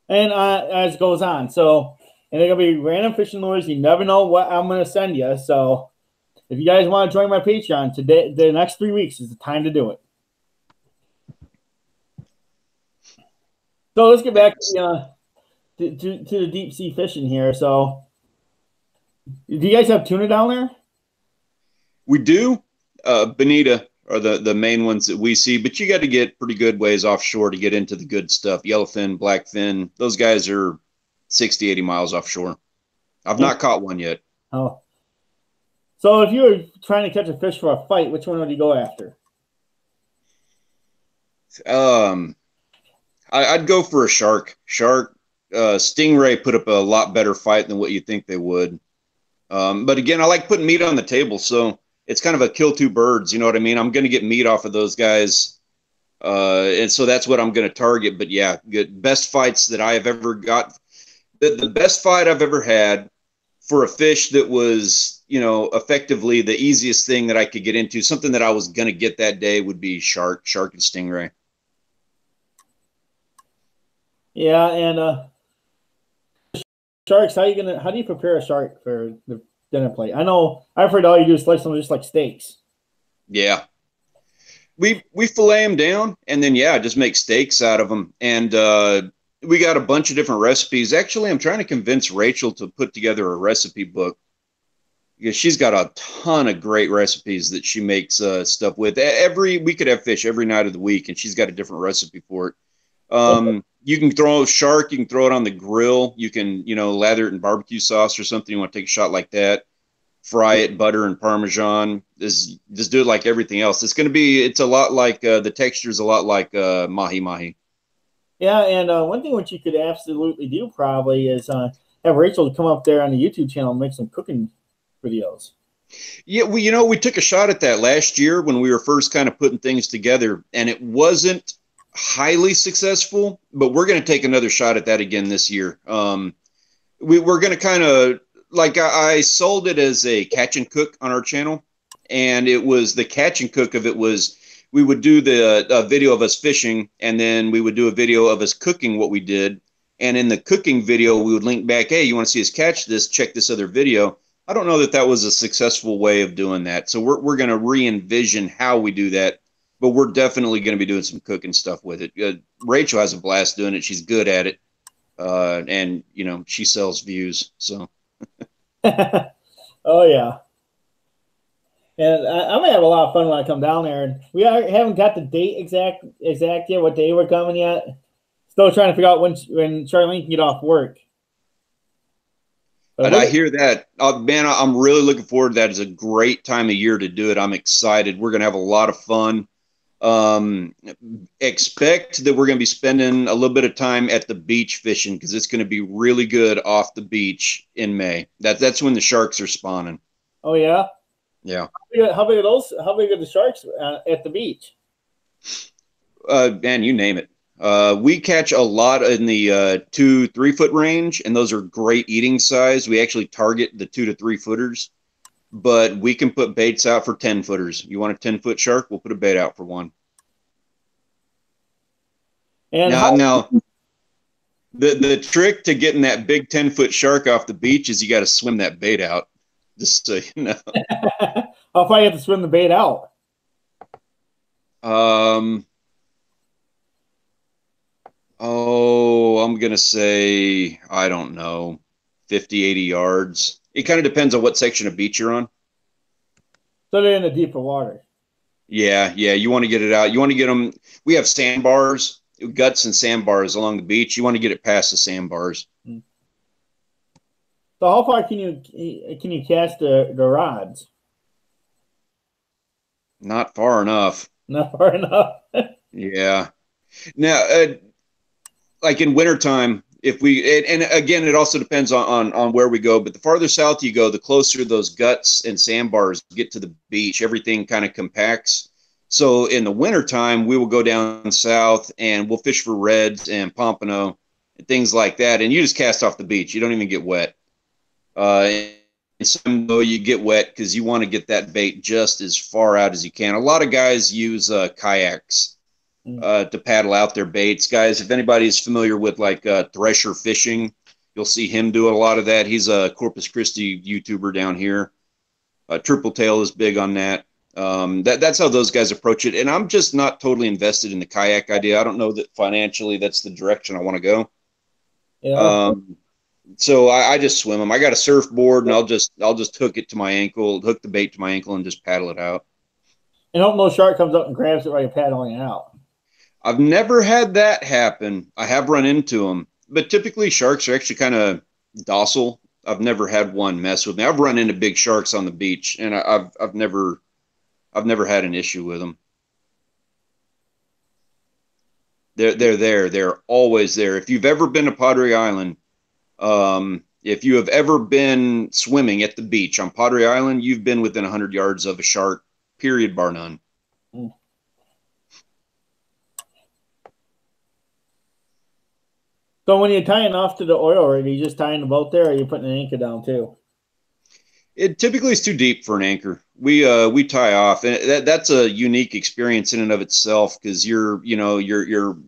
And as it goes on. So, and they're going to be random fishing lures. You never know what I'm going to send you. So, if you guys want to join my Patreon today, the next 3 weeks is the time to do it. So let's get back to the deep sea fishing here. So Do you guys have tuna down there? We do. Bonita are the main ones that we see, but you got to get pretty good ways offshore to get into the good stuff. Yellowfin, blackfin, those guys are 60, 80 miles offshore. I've not caught one yet. Oh. So if you were trying to catch a fish for a fight, which one would you go after? I'd go for a shark. Stingray put up a lot better fight than what you think they would. But again, I like putting meat on the table, so it's kind of a kill two birds. You know what I mean? I'm going to get meat off of those guys, and so that's what I'm going to target. But yeah, good best fights that I have ever got. The best fight I've ever had for a fish that was, you know, effectively the easiest thing that I could get into, something that I was going to get that day, would be shark and stingray. Yeah, and sharks. How do you prepare a shark for the dinner plate? I know I've heard all you do is slice them just like steaks. Yeah, we fillet them down, and then just make steaks out of them. And we got a bunch of different recipes. Actually, I'm trying to convince Rachel to put together a recipe book, because she's got a ton of great recipes that she makes stuff with. We could have fish every night of the week, and she's got a different recipe for it. You can throw a shark, you can throw it on the grill, you can, lather it in barbecue sauce or something. You want to take a shot like that, fry it, butter and Parmesan. Just do it like everything else. It's a lot like, the texture is a lot like mahi. Yeah, and one thing which you could absolutely do probably is have Rachel come up there on the YouTube channel and make some cooking videos. Yeah, we took a shot at that last year when we were first kind of putting things together, and it wasn't highly successful, but we're going to take another shot at that again this year. We're going to kind of, like, I sold it as a catch and cook on our channel, and it was the catch and cook of it was, we would do the video of us fishing, and then we would do a video of us cooking what we did. And in the cooking video, we would link back, hey, you want to see us catch this? Check this other video. I don't know that was a successful way of doing that. So we're going to re-envision how we do that, but we're definitely going to be doing some cooking stuff with it. Rachel has a blast doing it. She's good at it. And, she sells views. So. Oh, yeah. And I'm gonna have a lot of fun when I come down there. And we haven't got the date exact yet, what day we're coming yet. Still trying to figure out when Charlene can get off work. And I hear that. Man, I'm really looking forward to that. It's a great time of year to do it. I'm excited. We're gonna have a lot of fun. Expect that we're gonna be spending a little bit of time at the beach fishing, because it's gonna be really good off the beach in May. That's when the sharks are spawning. Oh yeah. Yeah. How big are those? How big are the sharks at the beach? Man, you name it. We catch a lot in the 2-3 foot range, and those are great eating size. We actually target the 2 to 3 footers, but we can put baits out for 10 footers. You want a 10-foot shark? We'll put a bait out for one. And now the trick to getting that big 10-foot shark off the beach is you got to swim that bait out. Just so you know. How far you have to swim the bait out? I'm going to say, I don't know, 50, 80 yards. It kind of depends on what section of beach you're on. So they're in the deeper water. Yeah. You want to get it out. You want to get them. We have sandbars, guts and sandbars along the beach. You want to get it past the sandbars. So how far can you cast the rods? Not far enough. Not far enough. Yeah. Now, like in wintertime, and again, it also depends on where we go, but the farther south you go, the closer those guts and sandbars get to the beach. Everything kind of compacts. So in the wintertime, we will go down south and we'll fish for reds and pompano and things like that. And you just cast off the beach. You don't even get wet. And some though you get wet because you want to get that bait just as far out as you can. A lot of guys use kayaks to paddle out their baits. Guys, if anybody's familiar with like thresher fishing, you'll see him do a lot of that. He's a Corpus Christi YouTuber down here. Triple Tail is big on that. That's how those guys approach it. And I'm just not totally invested in the kayak idea. I don't know that financially that's the direction I want to go. Yeah. So I just swim them. I got a surfboard, and I'll just hook it to my ankle, hook the bait to my ankle, and just paddle it out. And hope no shark comes up and grabs it while you're paddling it out. I've never had that happen. I have run into them, but typically sharks are actually kind of docile. I've never had one mess with me. I've run into big sharks on the beach, and I've never had an issue with them. They're there. They're always there. If you've ever been to Padre Island, if you have ever been swimming at the beach on Padre Island, you've been within 100 yards of a shark, period, bar none. Mm. So when you're tying off to the oil rig, are you just tying the boat there, or are you putting an anchor down too? It typically is too deep for an anchor. We tie off, and that's a unique experience in and of itself, because you're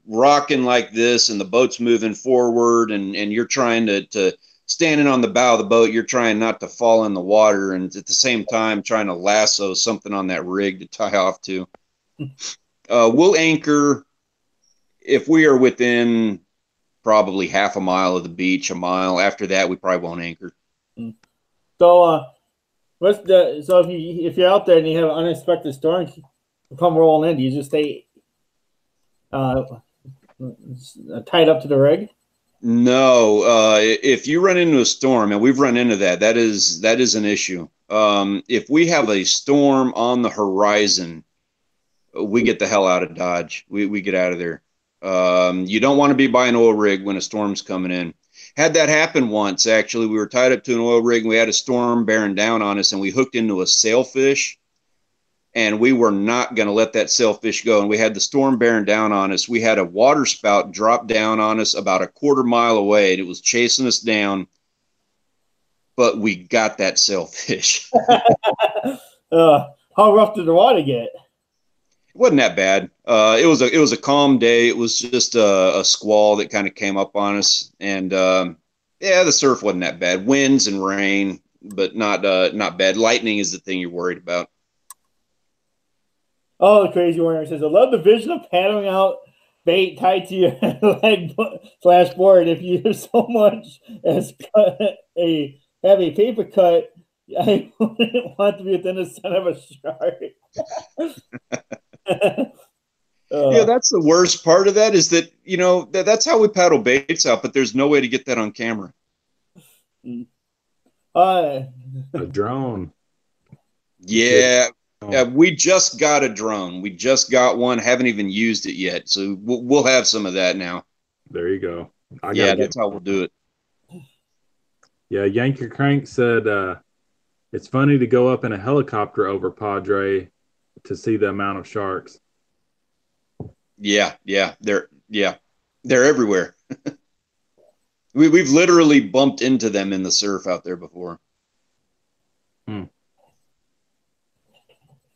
rocking like this, and the boat's moving forward, and you're trying to standing on the bow of the boat. You're trying not to fall in the water, and at the same time trying to lasso something on that rig to tie off to. We'll anchor if we are within probably half a mile of the beach, a mile. After that, we probably won't anchor. So, if you're out there and you have an unexpected storm come rolling in, do you just stay tied up to the rig? No, if you run into a storm, and we've run into that, that is an issue. If we have a storm on the horizon, we get the hell out of Dodge. We get out of there. You don't want to be by an oil rig when a storm's coming in. Had that happen once, actually. We were tied up to an oil rig, and we had a storm bearing down on us, and we hooked into a sailfish, and we were not going to let that sailfish go. And we had the storm bearing down on us. We had a water spout drop down on us about a quarter mile away, and it was chasing us down, but we got that sailfish. How rough did the water get? It wasn't that bad. It was a calm day. It was just a squall that kind of came up on us, and yeah, the surf wasn't that bad. Winds and rain, but not bad. Lightning is the thing you're worried about. Oh, the crazy warrior says, I love the vision of paddling out bait tied to your leg / board. If you so much as have a paper cut, I wouldn't want to be within the son of a shark. Yeah, that's the worst part of that, is that, that's how we paddle baits out, but there's no way to get that on camera. A drone. Yeah. We just got a drone. We just got one. Haven't even used it yet. So we'll have some of that now. There you go. That's how we'll do it. Yeah, Yank Your Crank said it's funny to go up in a helicopter over Padre to see the amount of sharks. Yeah, they're everywhere. We've literally bumped into them in the surf out there before.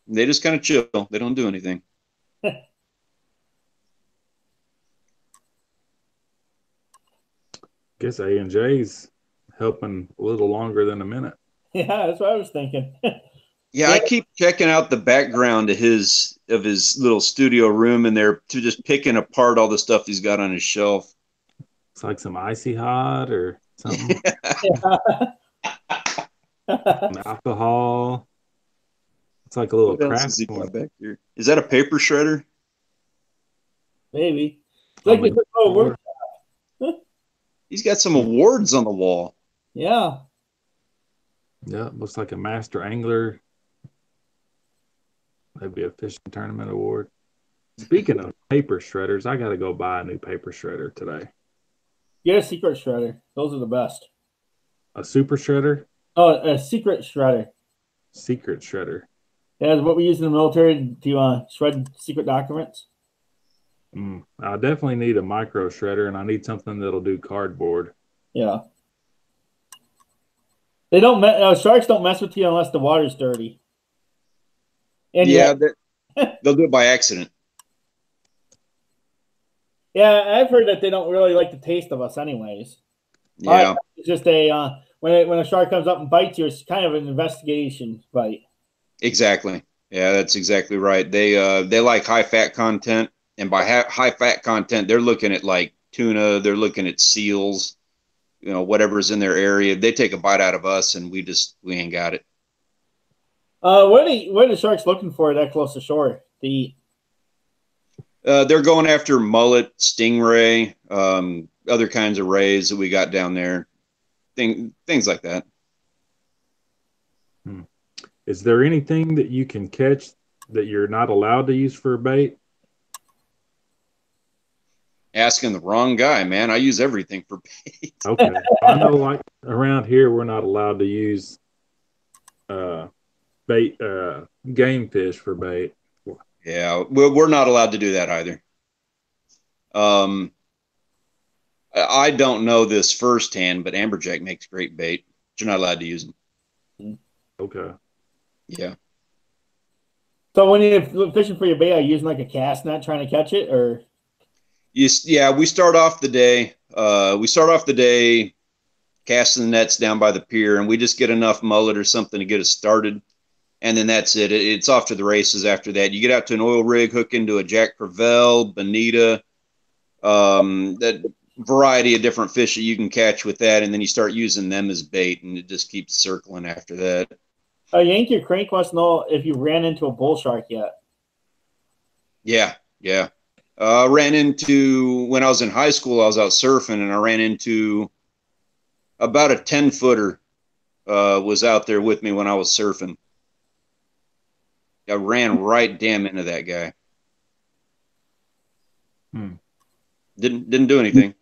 They just kind of chill. They don't do anything. Guess A&J's helping a little longer than a minute. Yeah, that's what I was thinking. Yeah, I keep checking out the background of his little studio room in there, to just picking apart all the stuff he's got on his shelf. It's like some Icy Hot or something. Some alcohol. It's like a little craft. Back here? Is that a paper shredder? Maybe. It's like He's got some awards on the wall. Yeah. Yeah, looks like a master angler. Maybe a fishing tournament award. Speaking of paper shredders, I got to go buy a new paper shredder today. Get a secret shredder. Those are the best. A super shredder? Oh, a secret shredder. Secret shredder. Yeah, what we use in the military to shred secret documents. I definitely need a micro shredder, and I need something that'll do cardboard. Yeah. They don't. Sharks don't mess with you unless the water's dirty. And yeah, they'll do it by accident. Yeah, I've heard that they don't really like the taste of us, anyways. Yeah, it's just when a shark comes up and bites you, it's kind of an investigation bite. Exactly. Yeah, that's exactly right. They like high fat content, and by high fat content, they're looking at like tuna. They're looking at seals. whatever's in their area. They take a bite out of us, and we ain't got it. What are the sharks looking for that close to shore to eat? They're going after mullet, stingray, other kinds of rays that we got down there, things like that. Is there anything that you can catch that you're not allowed to use for a bait? Asking the wrong guy, man. I use everything for bait. Okay. I know, like around here, we're not allowed to use bait, game fish for bait. Yeah, we're not allowed to do that either. I don't know this firsthand, but amberjack makes great bait. But you're not allowed to use them. Okay. Yeah. So when you're fishing for your bait, are you using like a cast net trying to catch it, or? Yeah, we start off the day. Casting the nets down by the pier, and we just get enough mullet or something to get us started, and then that's it. It's off to the races after that. You get out to an oil rig, hook into a Jack Crevalle, bonita, that variety of different fish that you can catch with that, and then you start using them as bait, and it just keeps circling after that. Yankee Crank wants to know if you ran into a bull shark yet. Yeah. Ran into, when I was in high school, I was out surfing, and I ran into about a 10-footer was out there with me when I was surfing. I ran right damn into that guy. Didn't do anything.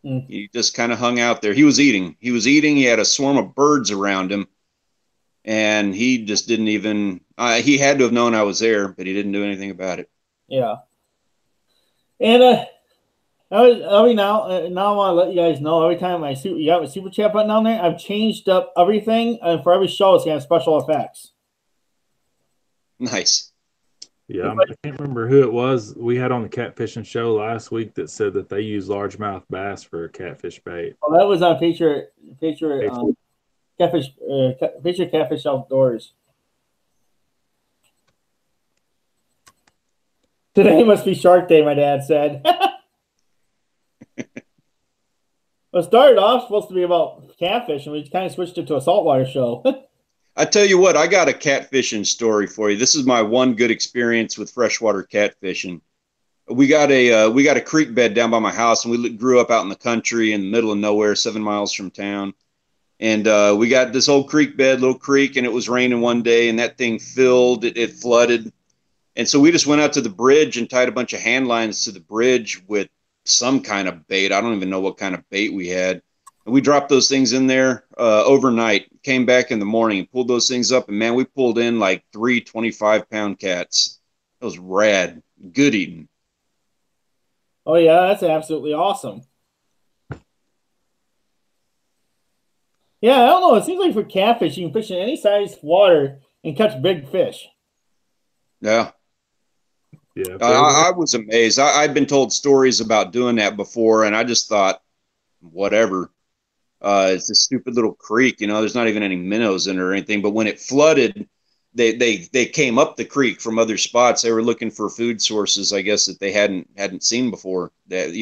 He just kind of hung out there. He was eating. He had a swarm of birds around him, and he just didn't even. He had to have known I was there, but he didn't do anything about it. Yeah. And now I want to let you guys know, every time you got my super chat button down there, I've changed up everything, and for every show, it's going to have special effects. Nice. Yeah, I can't remember who it was we had on the catfishing show last week that said that they use largemouth bass for catfish bait. Oh, that was on Feature Catfish Outdoors. Today must be Shark Day, my dad said. It started off supposed to be about catfish, and we kind of switched it to a saltwater show. I tell you what, I got a catfishing story for you. This is my one good experience with freshwater catfishing. We got a creek bed down by my house, and we grew up out in the country in the middle of nowhere, 7 miles from town. And we got this old creek bed, little creek, and it was raining one day, and that thing filled. It flooded. And so we just went out to the bridge and tied a bunch of hand lines to the bridge with some kind of bait. I don't even know what kind of bait we had. And we dropped those things in there overnight, came back in the morning and pulled those things up. And, man, we pulled in like 3 25-pound cats. It was rad. Good eating. Oh, yeah, that's absolutely awesome. Yeah, I don't know. It seems like for catfish, you can fish in any size water and catch big fish. Yeah. Yeah, I was amazed. I'd been told stories about doing that before, and I just thought, whatever. It's a stupid little creek, there's not even any minnows in it or anything. But when it flooded, they came up the creek from other spots. They were looking for food sources, I guess, that they hadn't seen before, that,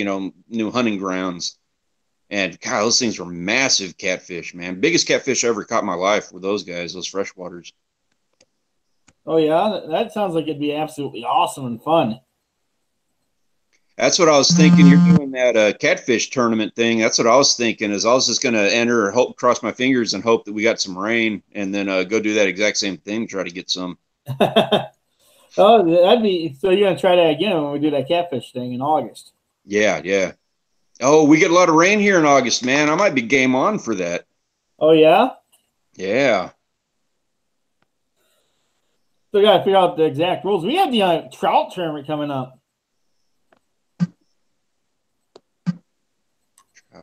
new hunting grounds. And God, those things were massive catfish, man. Biggest catfish I ever caught in my life were those guys, those freshwaters. Oh, yeah? That sounds like it'd be absolutely awesome and fun. That's what I was thinking. You're doing that catfish tournament thing. That's what I was thinking, is I was just going to enter, cross my fingers and hope that we got some rain, and then go do that exact same thing, try to get some. Oh, that'd be – so you're going to try that again when we do that catfish thing in August. Yeah. Oh, we get a lot of rain here in August, man. I might be game on for that. Oh, yeah? Yeah. So we got to figure out the exact rules. We have the trout tournament coming up.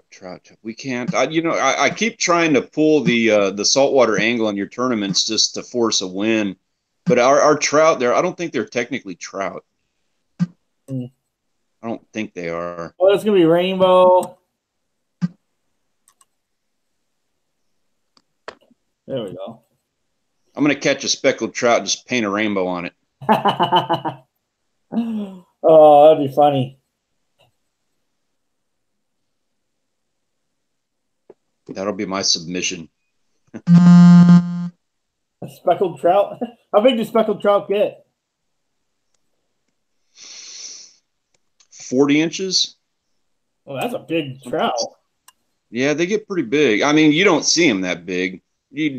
Trout. We can't. I keep trying to pull the saltwater angle in your tournaments just to force a win, but our trout there, I don't think they're technically trout. I don't think they are. Well, it's gonna be rainbow. There we go. I'm gonna catch a speckled trout and just paint a rainbow on it. Oh, that'd be funny. That'll be my submission. A speckled trout? How big do speckled trout get? 40 inches. Oh, that's a big trout. Yeah, they get pretty big. I mean, you don't see them that big.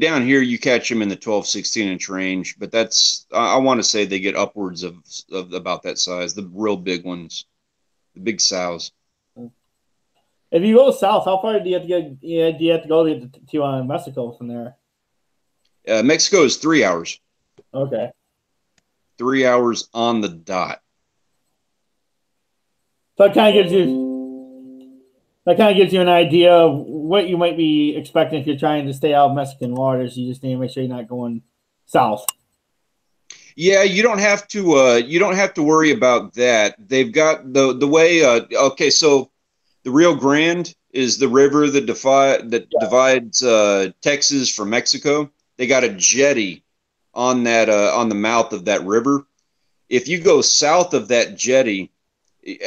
Down here, you catch them in the 12, 16-inch range, but that's, I want to say they get upwards of about that size, the real big ones, the big sows. If you go south, how far do you have to get? Yeah, do you have to go to Mexico from there? Mexico is 3 hours. Okay. 3 hours on the dot. So that kind of gives you an idea of what you might be expecting if you're trying to stay out of Mexican waters. You just need to make sure you're not going south. Yeah, you don't have to worry about that. They've got the way. Okay, so the Rio Grande is the river that divides Texas from Mexico. They got a jetty on that on the mouth of that river. If you go south of that jetty,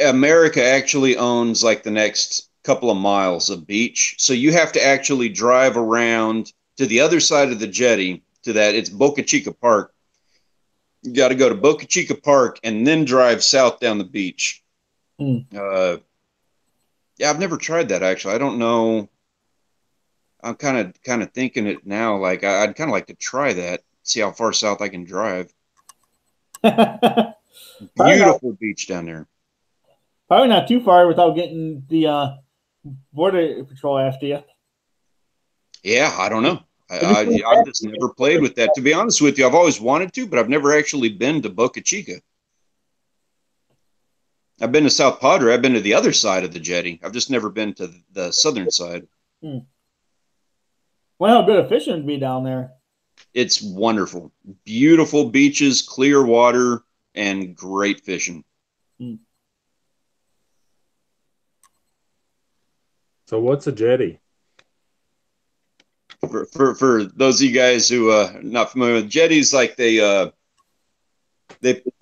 America actually owns like the next couple of miles of beach. So you have to actually drive around to the other side of the jetty to that. It's Boca Chica Park. You got to go to Boca Chica Park and then drive south down the beach. Yeah, I've never tried that actually. I don't know. I'm kind of thinking it now. Like I'd kind of like to try that. See how far south I can drive. Beautiful beach down there. Probably not too far without getting the border patrol after you. Yeah, I don't know. I've just never played with that. To be honest with you, I've always wanted to, but I've never actually been to Boca Chica. I've been to South Padre. I've been to the other side of the jetty. I've just never been to the southern side. Well, how good a fishing would be down there. It's wonderful. Beautiful beaches, clear water, and great fishing. So what's a jetty? For those of you guys who are not familiar with jetties, like they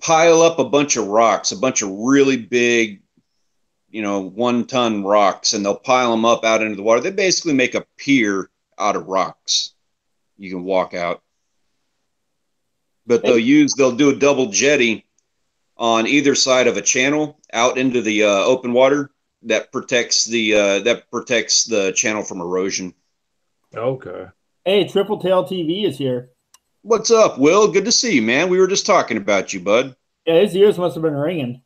pile up a bunch of rocks, a bunch of really big, 1-ton rocks, and they'll pile them up out into the water. They basically make a pier out of rocks. You can walk out, but they'll do a double jetty on either side of a channel out into the open water that protects the channel from erosion. Okay. Hey, Triple Tail TV is here. What's up, Will? Good to see you, man. We were just talking about you, bud. Yeah, his ears must have been ringing.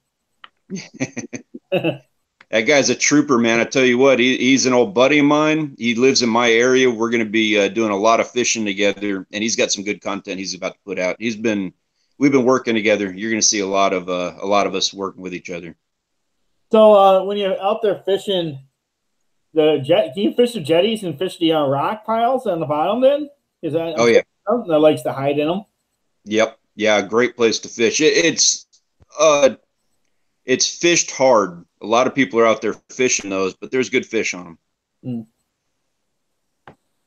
That guy's a trooper, man. I tell you what, he's an old buddy of mine. He lives in my area. We're going to be doing a lot of fishing together, and he's got some good content he's about to put out. We've been working together. You're going to see a lot of us working with each other. So when you're out there fishing, can you fish the jetties and fish the rock piles on the bottom? Then is that? Oh yeah, something that likes to hide in them. Yep, yeah, great place to fish. It's fished hard. A lot of people are out there fishing those, but there's good fish on them.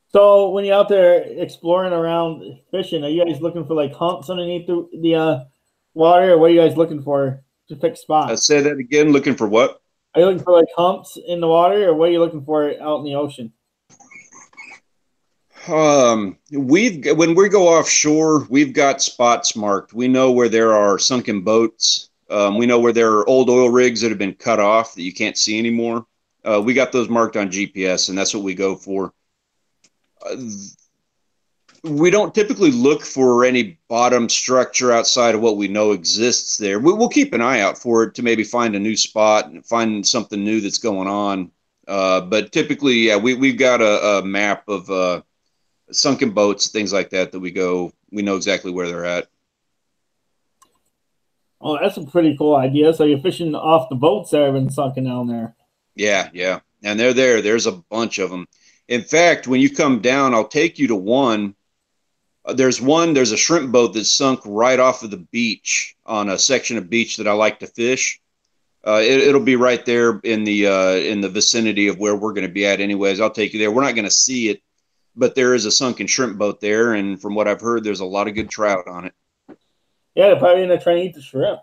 So when you're out there exploring around fishing, are you guys looking for like humps underneath the water, or what are you guys looking for to pick spots? Say that again. Looking for what? Are you looking for like humps in the water, or what are you looking for out in the ocean? When we go offshore, we've got spots marked. We know where there are sunken boats. We know where there are old oil rigs that have been cut off that you can't see anymore. We got those marked on GPS, and that's what we go for. We don't typically look for any bottom structure outside of what we know exists there. We'll keep an eye out for it to maybe find a new spot and find something new that's going on. But typically, yeah, we've got a map of sunken boats, things like that we know exactly where they're at. Oh, that's a pretty cool idea. So you're fishing off the boats that have been sunken down there. Yeah. And they're there. There's a bunch of them. In fact, when you come down, I'll take you to one. There's a shrimp boat that's sunk right off of the beach on a section of beach that I like to fish. It'll be right there in the vicinity of where we're going to be at anyways. I'll take you there. We're not going to see it, but there is a sunken shrimp boat there. And from what I've heard, there's a lot of good trout on it. Yeah, they're probably going to try and eat the shrimp.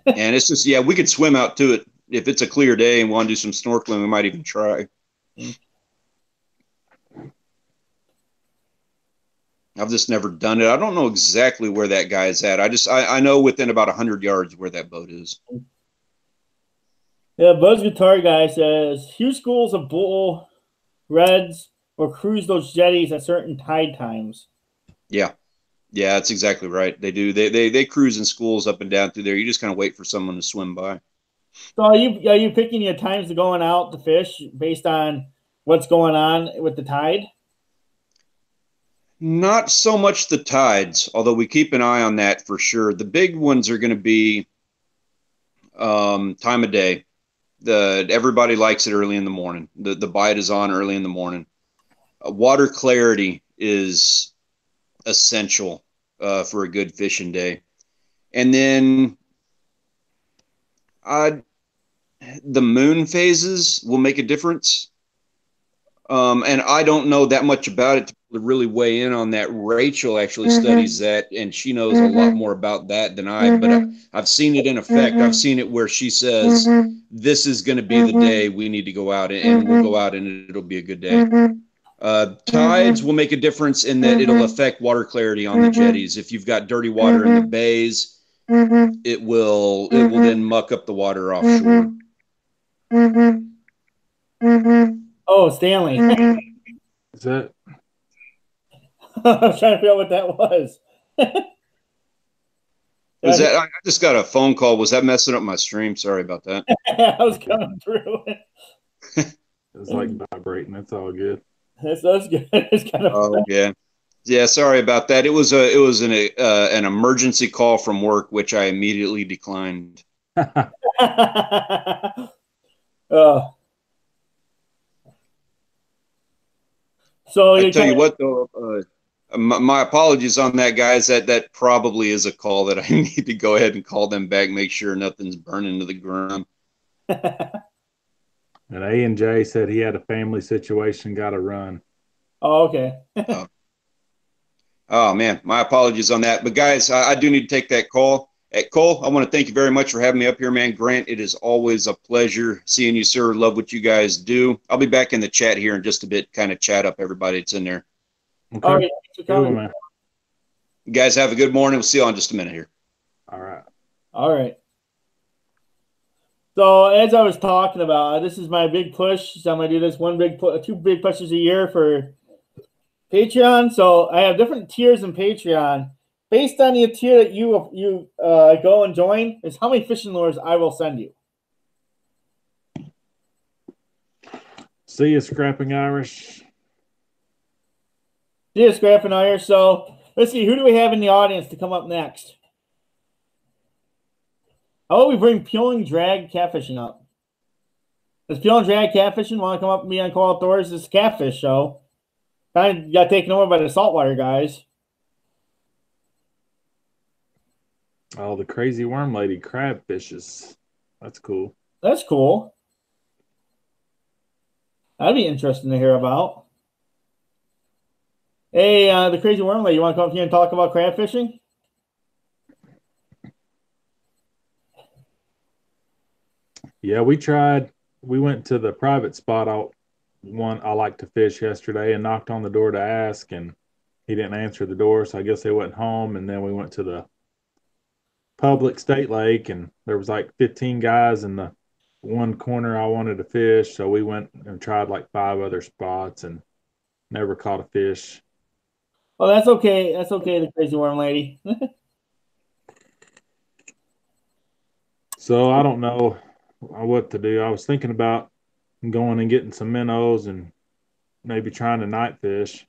And it's just, we could swim out to it. If it's a clear day and want to do some snorkeling, we might even try. I've just never done it. I don't know exactly where that guy's at. I know within about 100 yards where that boat is. Yeah, Buzz Guitar Guy says huge schools of bull reds or cruise those jetties at certain tide times. Yeah. Yeah, that's exactly right. They do. They cruise in schools up and down through there. You just kind of wait for someone to swim by. So are you picking your times to going out to fish based on what's going on with the tide? Not so much the tides, although we keep an eye on that for sure. The big ones are going to be time of day. Everybody likes it early in the morning. The bite is on early in the morning. Water clarity is essential for a good fishing day, and then the moon phases will make a difference. And I don't know that much about it to really weigh in on that. Rachel actually studies that, and she knows a lot more about that than I. But I've seen it in effect. I've seen it where she says, "This is going to be the day we need to go out, and we'll go out, and it'll be a good day." Tides will make a difference in that it'll affect water clarity on the jetties. If you've got dirty water in the bays, it will then muck up the water offshore. Oh, Stanley. Is that I was trying to figure out what that was. Was that? I just got a phone call. Was that messing up my stream? Sorry about that. I was coming through. it's like vibrating? It's all good. That's good. It's kind of Oh yeah, yeah. Sorry about that. It was an emergency call from work, which I immediately declined. So I tell you what, though, my apologies on that, guys. That probably is a call that I need to go ahead and call them back, make sure nothing's burning to the ground. And A&J said he had a family situation, got to run. Oh, okay. Oh man, my apologies on that. But guys, I do need to take that call. Kohl, I want to thank you very much for having me up here, man. Grant, it is always a pleasure seeing you, sir. Love what you guys do. I'll be back in the chat here in just a bit, kind of chat up everybody that's in there. Okay. All right, Cool, man. You guys have a good morning. We'll see you on just a minute here. All right. All right. So as I was talking about, this is my big push. So I'm gonna do this two big pushes a year for Patreon. So I have different tiers in Patreon. Based on the tier that you go and join, is how many fishing lures I will send you. See you, Scrapping Irish. See you, Scrapping Irish. So let's see, who do we have in the audience to come up next? How about we bring Peeling Drag Catfishing up? Does Peeling Drag Catfishing want to come up and be on Kohl Outdoors? This catfish show. Kind of got taken over by the saltwater guys. Oh, the crazy worm lady crab fishes. That's cool. That's cool. That'd be interesting to hear about. Hey, the crazy worm lady, you want to come up here and talk about crab fishing? Yeah, we tried. We went to the private spot I like to fish yesterday and knocked on the door to ask, and he didn't answer the door, so I guess they wasn't home. And then we went to the public state lake, and there was like 15 guys in the one corner I wanted to fish, so we went and tried like 5 other spots and never caught a fish. Oh, that's okay. That's okay, the crazy worm lady. So I don't know what to do. I was thinking about going and getting some minnows and maybe trying to night fish.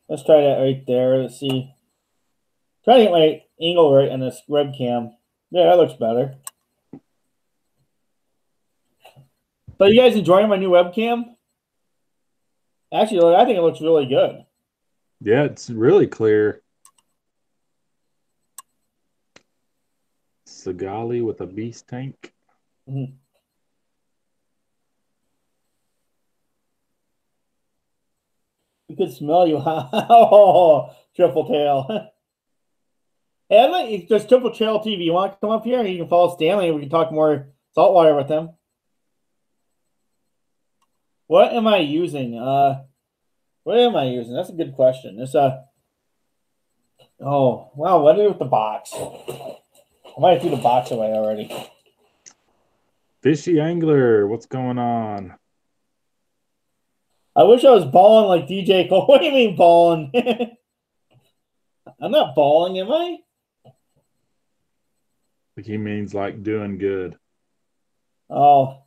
Let's try that right there. Let's see. Try to get my angle right on this webcam. Yeah, that looks better. So you guys enjoying my new webcam? Actually, I think it looks really good. Yeah, it's really clear. Sagali with a beast tank. Mm-hmm. We could smell you. Oh, triple tail. Hey, there's Triple Trail TV. You want to come up here? You can follow Stanley. We can talk more saltwater with them. What am I using? What am I using? That's a good question. It's oh wow, what do I do with the box? I might have threw the box away already. Fishy Angler, what's going on? I wish I was balling like DJ Kohl. What do you mean balling? I'm not balling, am I? Like he means like doing good. Oh.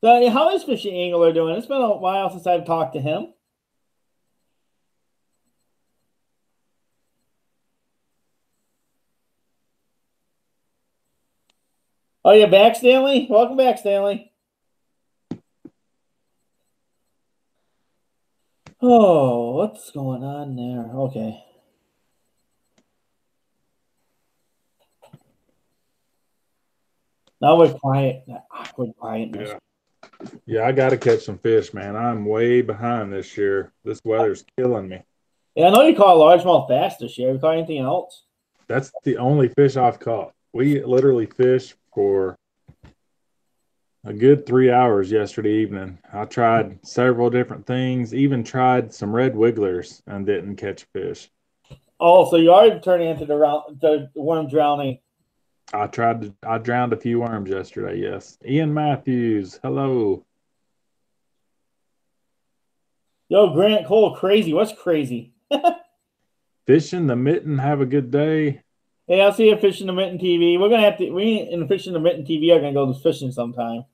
So how is Fishy Angler doing? It's been a while since I've talked to him. Oh, you back, Stanley? Welcome back, Stanley. Oh, what's going on there? Okay. Now we're quiet. That awkward quietness. Yeah, I got to catch some fish, man. I'm way behind this year. This weather's killing me. Yeah, I know you caught a largemouth bass this year. Have you caught anything else? That's the only fish I've caught. We literally fished for a good 3 hours yesterday evening. I tried several different things, even tried some red wigglers and didn't catch fish. Oh, so you are turning into the worm drowning. I drowned a few worms yesterday, yes. Ian Matthews, hello. Yo, Grant Kohl, crazy. What's crazy? Fishing the Mitten, have a good day. Hey, I'll see you fishing the Mitten TV. We're gonna have to. We in fishing the Mitten TV are gonna go fishing sometime.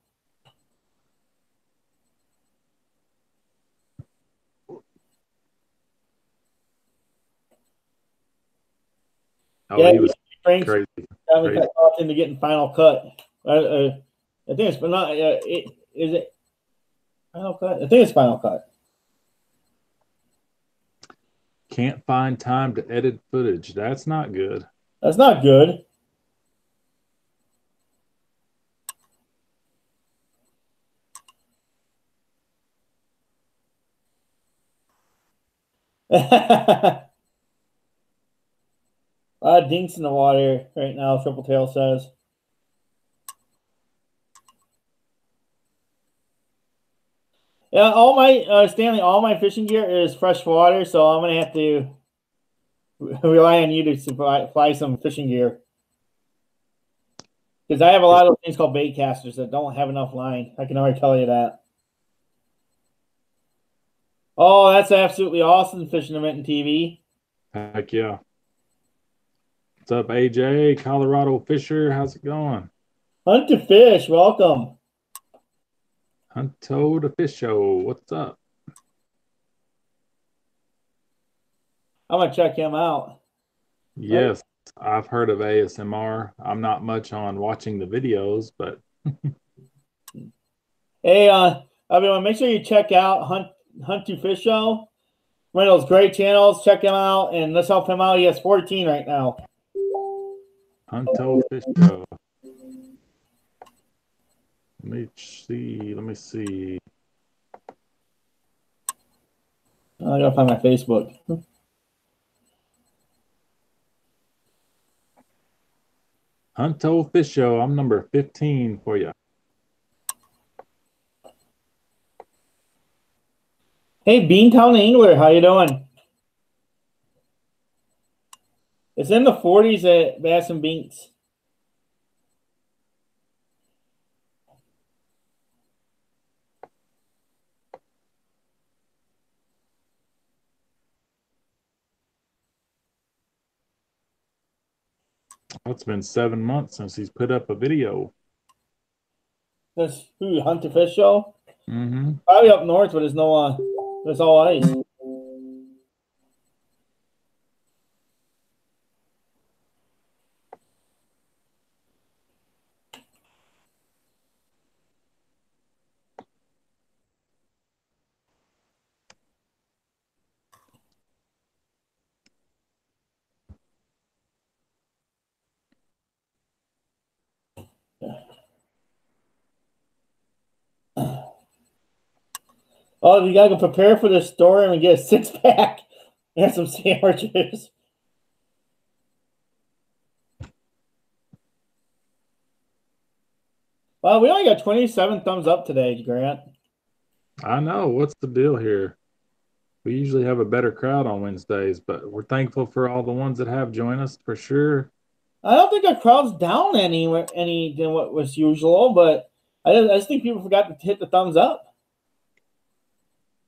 Oh, yeah, he was Frank's crazy. talked into getting Final Cut. I think it's but not. Is it Final Cut? I think it's Final Cut. Can't find time to edit footage. That's not good. That's not good. A lot of dinks in the water right now, Triple Tail says. Yeah, all my Stanley, all my fishing gear is fresh water, so I'm gonna have to rely on you to supply some fishing gear. Because I have a lot of things called bait casters that don't have enough line. I can already tell you that. Oh, that's absolutely awesome, Fishing the Mitten TV. Heck yeah. What's up, AJ? Colorado Fisher, how's it going? Hunt to Fish, welcome. Hunto the Fish Show, what's up? I'm gonna check him out. Yes, I've heard of ASMR. I'm not much on watching the videos, but Hey, everyone, make sure you check out Hunt to Fish Show. One of those great channels. Check him out and let's help him out. He has 14 right now. Hunto Fish Show. Let me see. I gotta find my Facebook. Hunto Fish Show, I'm number 15 for you. Hey, Beantown Angler, how you doing? It's in the 40s at Bass and Binks. It's been 7 months since he's put up a video. This who Hunt to Fish Show? Mm-hmm. Probably up north, but there's no there's all ice. Oh, you gotta prepare for this storm and get a 6-pack and some sandwiches. Well, we only got 27 thumbs up today, Grant. I know. What's the deal here? We usually have a better crowd on Wednesdays, but we're thankful for all the ones that have joined us for sure. I don't think our crowd's down any than what was usual, but I just think people forgot to hit the thumbs up.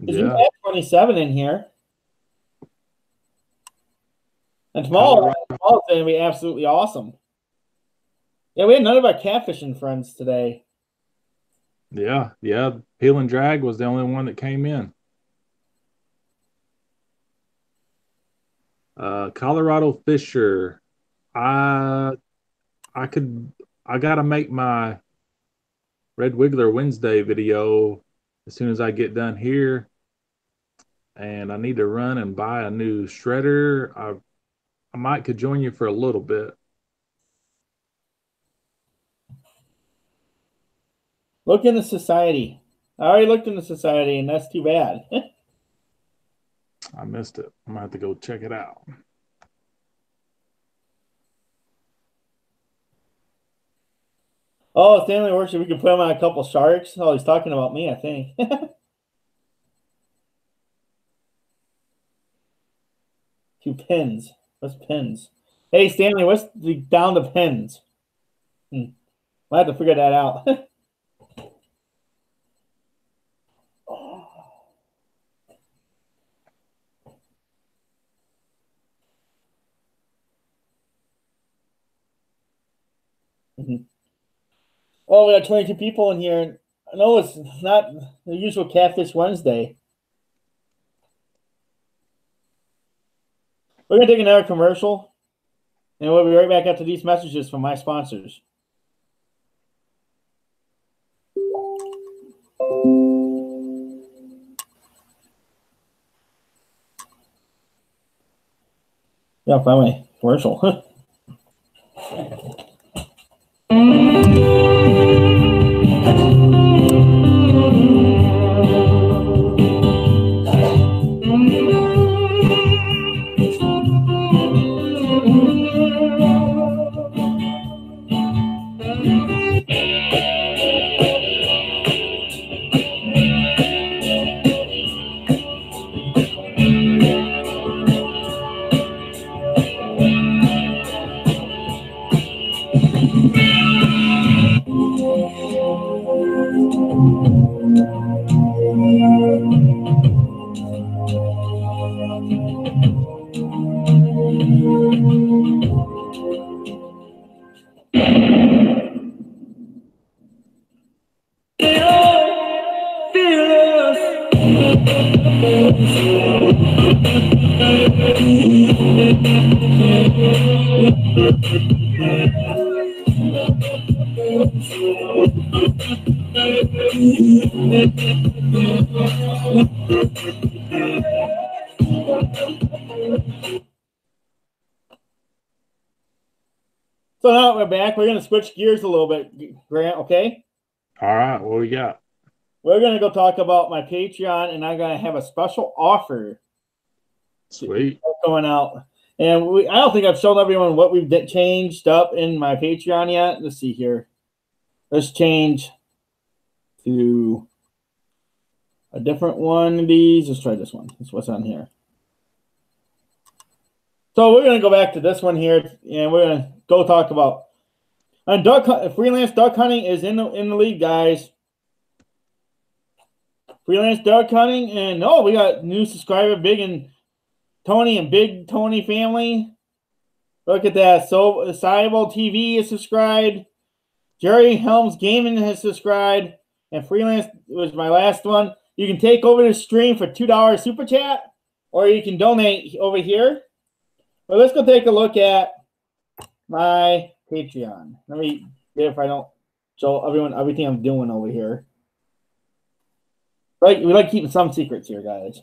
Because we Yeah. had 27 in here. And tomorrow's going to be absolutely awesome. Yeah, we had none of our catfishing friends today. Yeah. Peel and Drag was the only one that came in. Colorado Fisher. I gotta make my Red Wiggler Wednesday video as soon as I get done here. And I need to run and buy a new shredder. I might could join you for a little bit. Look in the society. I already looked in the society, and that's too bad. I missed it. I'm gonna have to go check it out. Oh, Stanley Worship, we can put him on a couple sharks. Oh, he's talking about me, I think. Two pins. What's pins? Hey, Stanley, what's the down to pins? Might have to figure that out. Oh, we got 22 people in here. I know it's not the usual Catfish Wednesday. We're going to take another commercial, and we'll be right back after these messages from my sponsors. Yeah, finally, commercial. So now we're back. We're going to switch gears a little bit, Grant, okay? All right, what we got? We're going to go talk about my Patreon, and I'm going to have a special offer. Sweet. Going out. And I don't think I've shown everyone what we've changed up in my Patreon yet. Let's see here. Let's change to a different one of these. Let's try this one. That's what's on here. So we're going to go back to this one here, and we're going to go talk about freelance duck hunting is in the league, guys. Freelance duck hunting, and we got new subscriber, Big and Tony and Big Tony family. Look at that. So Cyber TV is subscribed. Jerry Helms Gaming has subscribed, and Freelance was my last one. You can take over the stream for $2 super chat, or you can donate over here. But let's go take a look at my Patreon. Let me see if I don't show everyone everything I'm doing over here. Right, we like keeping some secrets here, guys.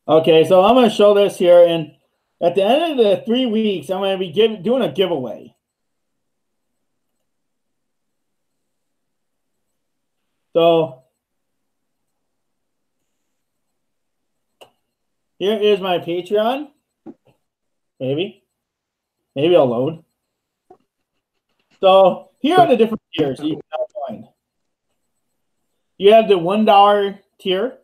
Okay, so I'm going to show this here, and at the end of the 3 weeks, I'm going to be doing a giveaway. So Here is my Patreon. Maybe I'll load. So here are the different tiers you can now join. You have the $1 tier,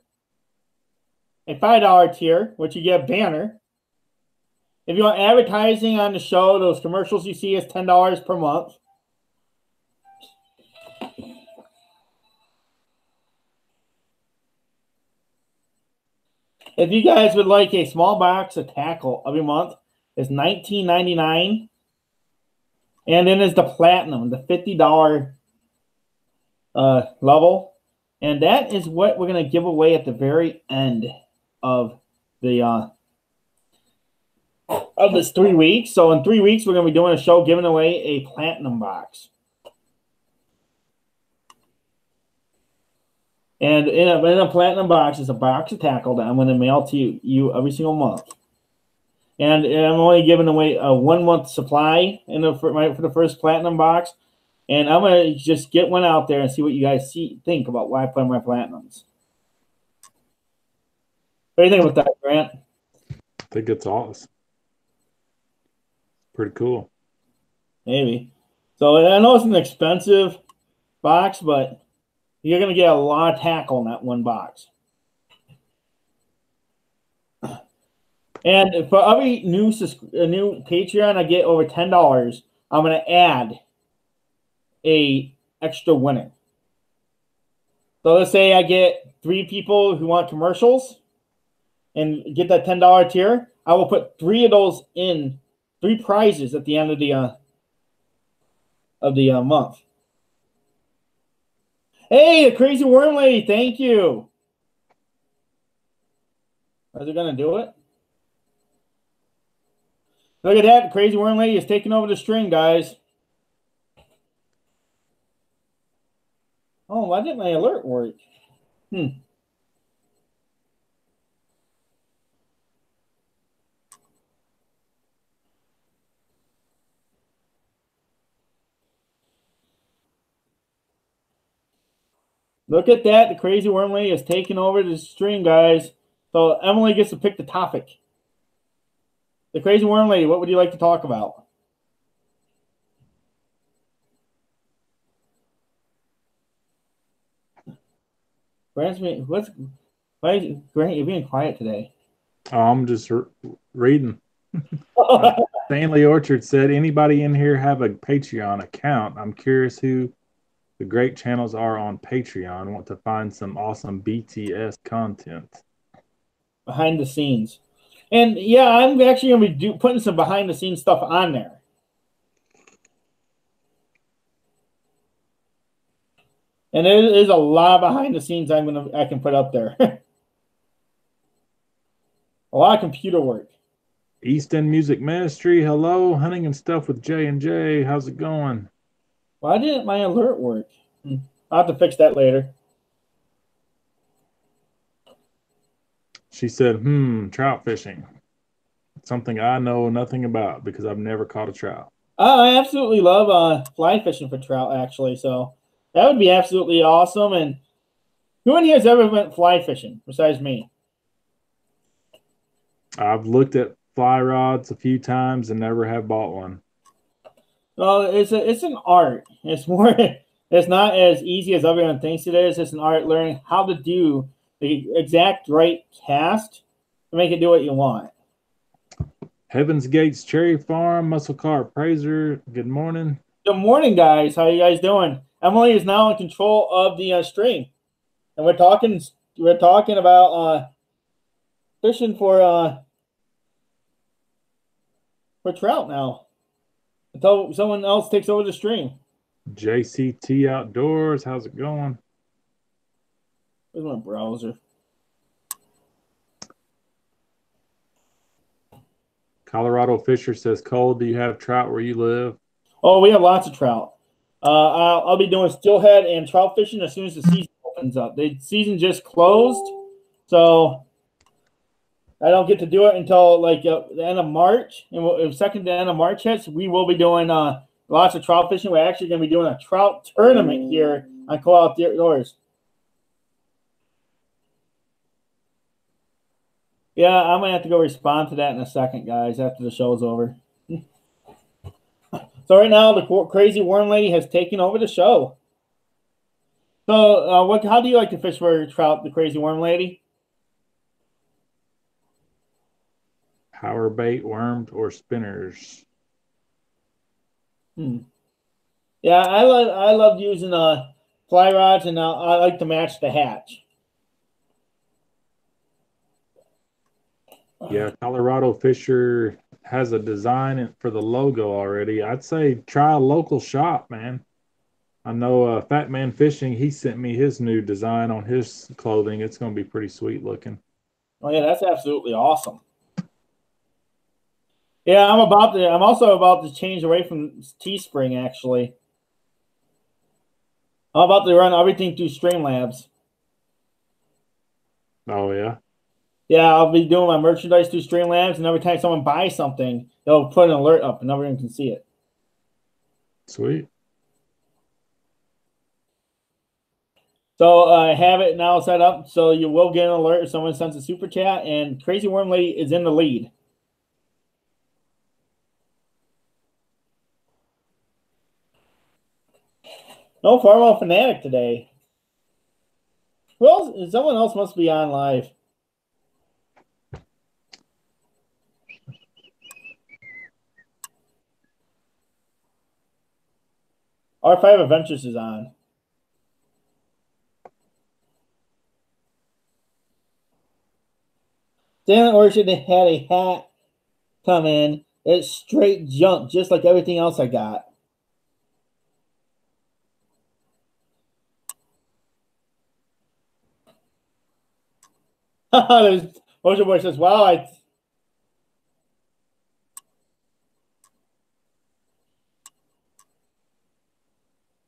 a $5 tier, which you get a banner. If you want advertising on the show, those commercials you see is $10 per month. If you guys would like a small box of tackle every month, it's $19.99. And then there's the platinum, the $50 level. And that is what we're going to give away at the very end of the of this 3 weeks. So in 3 weeks, we're going to be doing a show giving away a platinum box. And in a platinum box is a box of tackle that I'm going to mail to you every single month. And I'm only giving away a 1 month supply for the first platinum box. And I'm going to just get one out there and see what you guys think about why I play my platinums. What do you think about that, Grant? I think it's awesome. Pretty cool. Maybe. So I know it's an expensive box, but you're going to get a lot of tackle in that one box. And for every new Patreon I get over $10, I'm going to add a extra winner. So let's say I get 3 people who want commercials and get that $10 tier. I will put 3 of those in, 3 prizes at the end of the month. Hey, the crazy worm lady, thank you. Are they going to do it? Look at that. The crazy worm lady is taking over the string, guys. Oh, why didn't my alert work? Look at that. The crazy worm lady is taking over the string, guys. So Emily gets to pick the topic. The crazy worm lady, what would you like to talk about? Grant, you're being quiet today. Oh, I'm just reading. Stanley Orchard said, anybody in here have a Patreon account? I'm curious who the great channels are on Patreon. Want to find some awesome BTS content. Behind the scenes. And yeah, I'm actually going to be putting some behind the scenes stuff on there. And there is a lot behind the scenes I can put up there. A lot of computer work. Easton Music Ministry, hello, hunting and stuff with J&J. How's it going? Why didn't my alert work? I'll have to fix that later. She said, trout fishing. Something I know nothing about because I've never caught a trout. I absolutely love fly fishing for trout, actually. So that would be absolutely awesome. And who in here has ever went fly fishing besides me? I've looked at fly rods a few times and never have bought one. Well, it's an art. It's not as easy as everyone thinks it is. It's an art, learning how to do the exact right cast to make it do what you want. Heaven's Gates Cherry Farm, Muscle Car Appraiser. Good morning. Good morning, guys. How you guys doing? Emily is now in control of the stream, and we're talking about fishing for trout now. Until someone else takes over the stream. JCT Outdoors, how's it going? Where's my browser? Colorado Fisher says, Kohl, do you have trout where you live? Oh, we have lots of trout. I'll be doing steelhead and trout fishing as soon as the season opens up. The season just closed, so I don't get to do it until like the end of March. And if the end of March hits, we will be doing lots of trout fishing. We're actually going to be doing a trout tournament here on Kohl Outdoors. Yeah, I'm gonna have to go respond to that in a second, guys, after the show's over. So right now, the crazy worm lady has taken over the show. So, how do you like to fish for trout, the crazy worm lady? Power bait, wormed, or spinners. Yeah, I love using fly rods, and I like to match the hatch. Yeah, Colorado Fisher has a design for the logo already. I'd say try a local shop, man. I know Fat Man Fishing, he sent me his new design on his clothing. It's going to be pretty sweet looking. Oh yeah, that's absolutely awesome. Yeah, I'm also about to change away from Teespring, actually. I'm about to run everything through Streamlabs. Oh, yeah? Yeah, I'll be doing my merchandise through Streamlabs, and every time someone buys something, they'll put an alert up, and everyone can see it. Sweet. So I have it now set up, so you will get an alert if someone sends a super chat, and Crazy Worm Lady is in the lead. No Farmall Fanatic today. Who else? Someone else must be on live. R5 Adventures is on. Dan Orchard had a hat come in. It's straight junk, just like everything else I got. Motion Boy says, wow,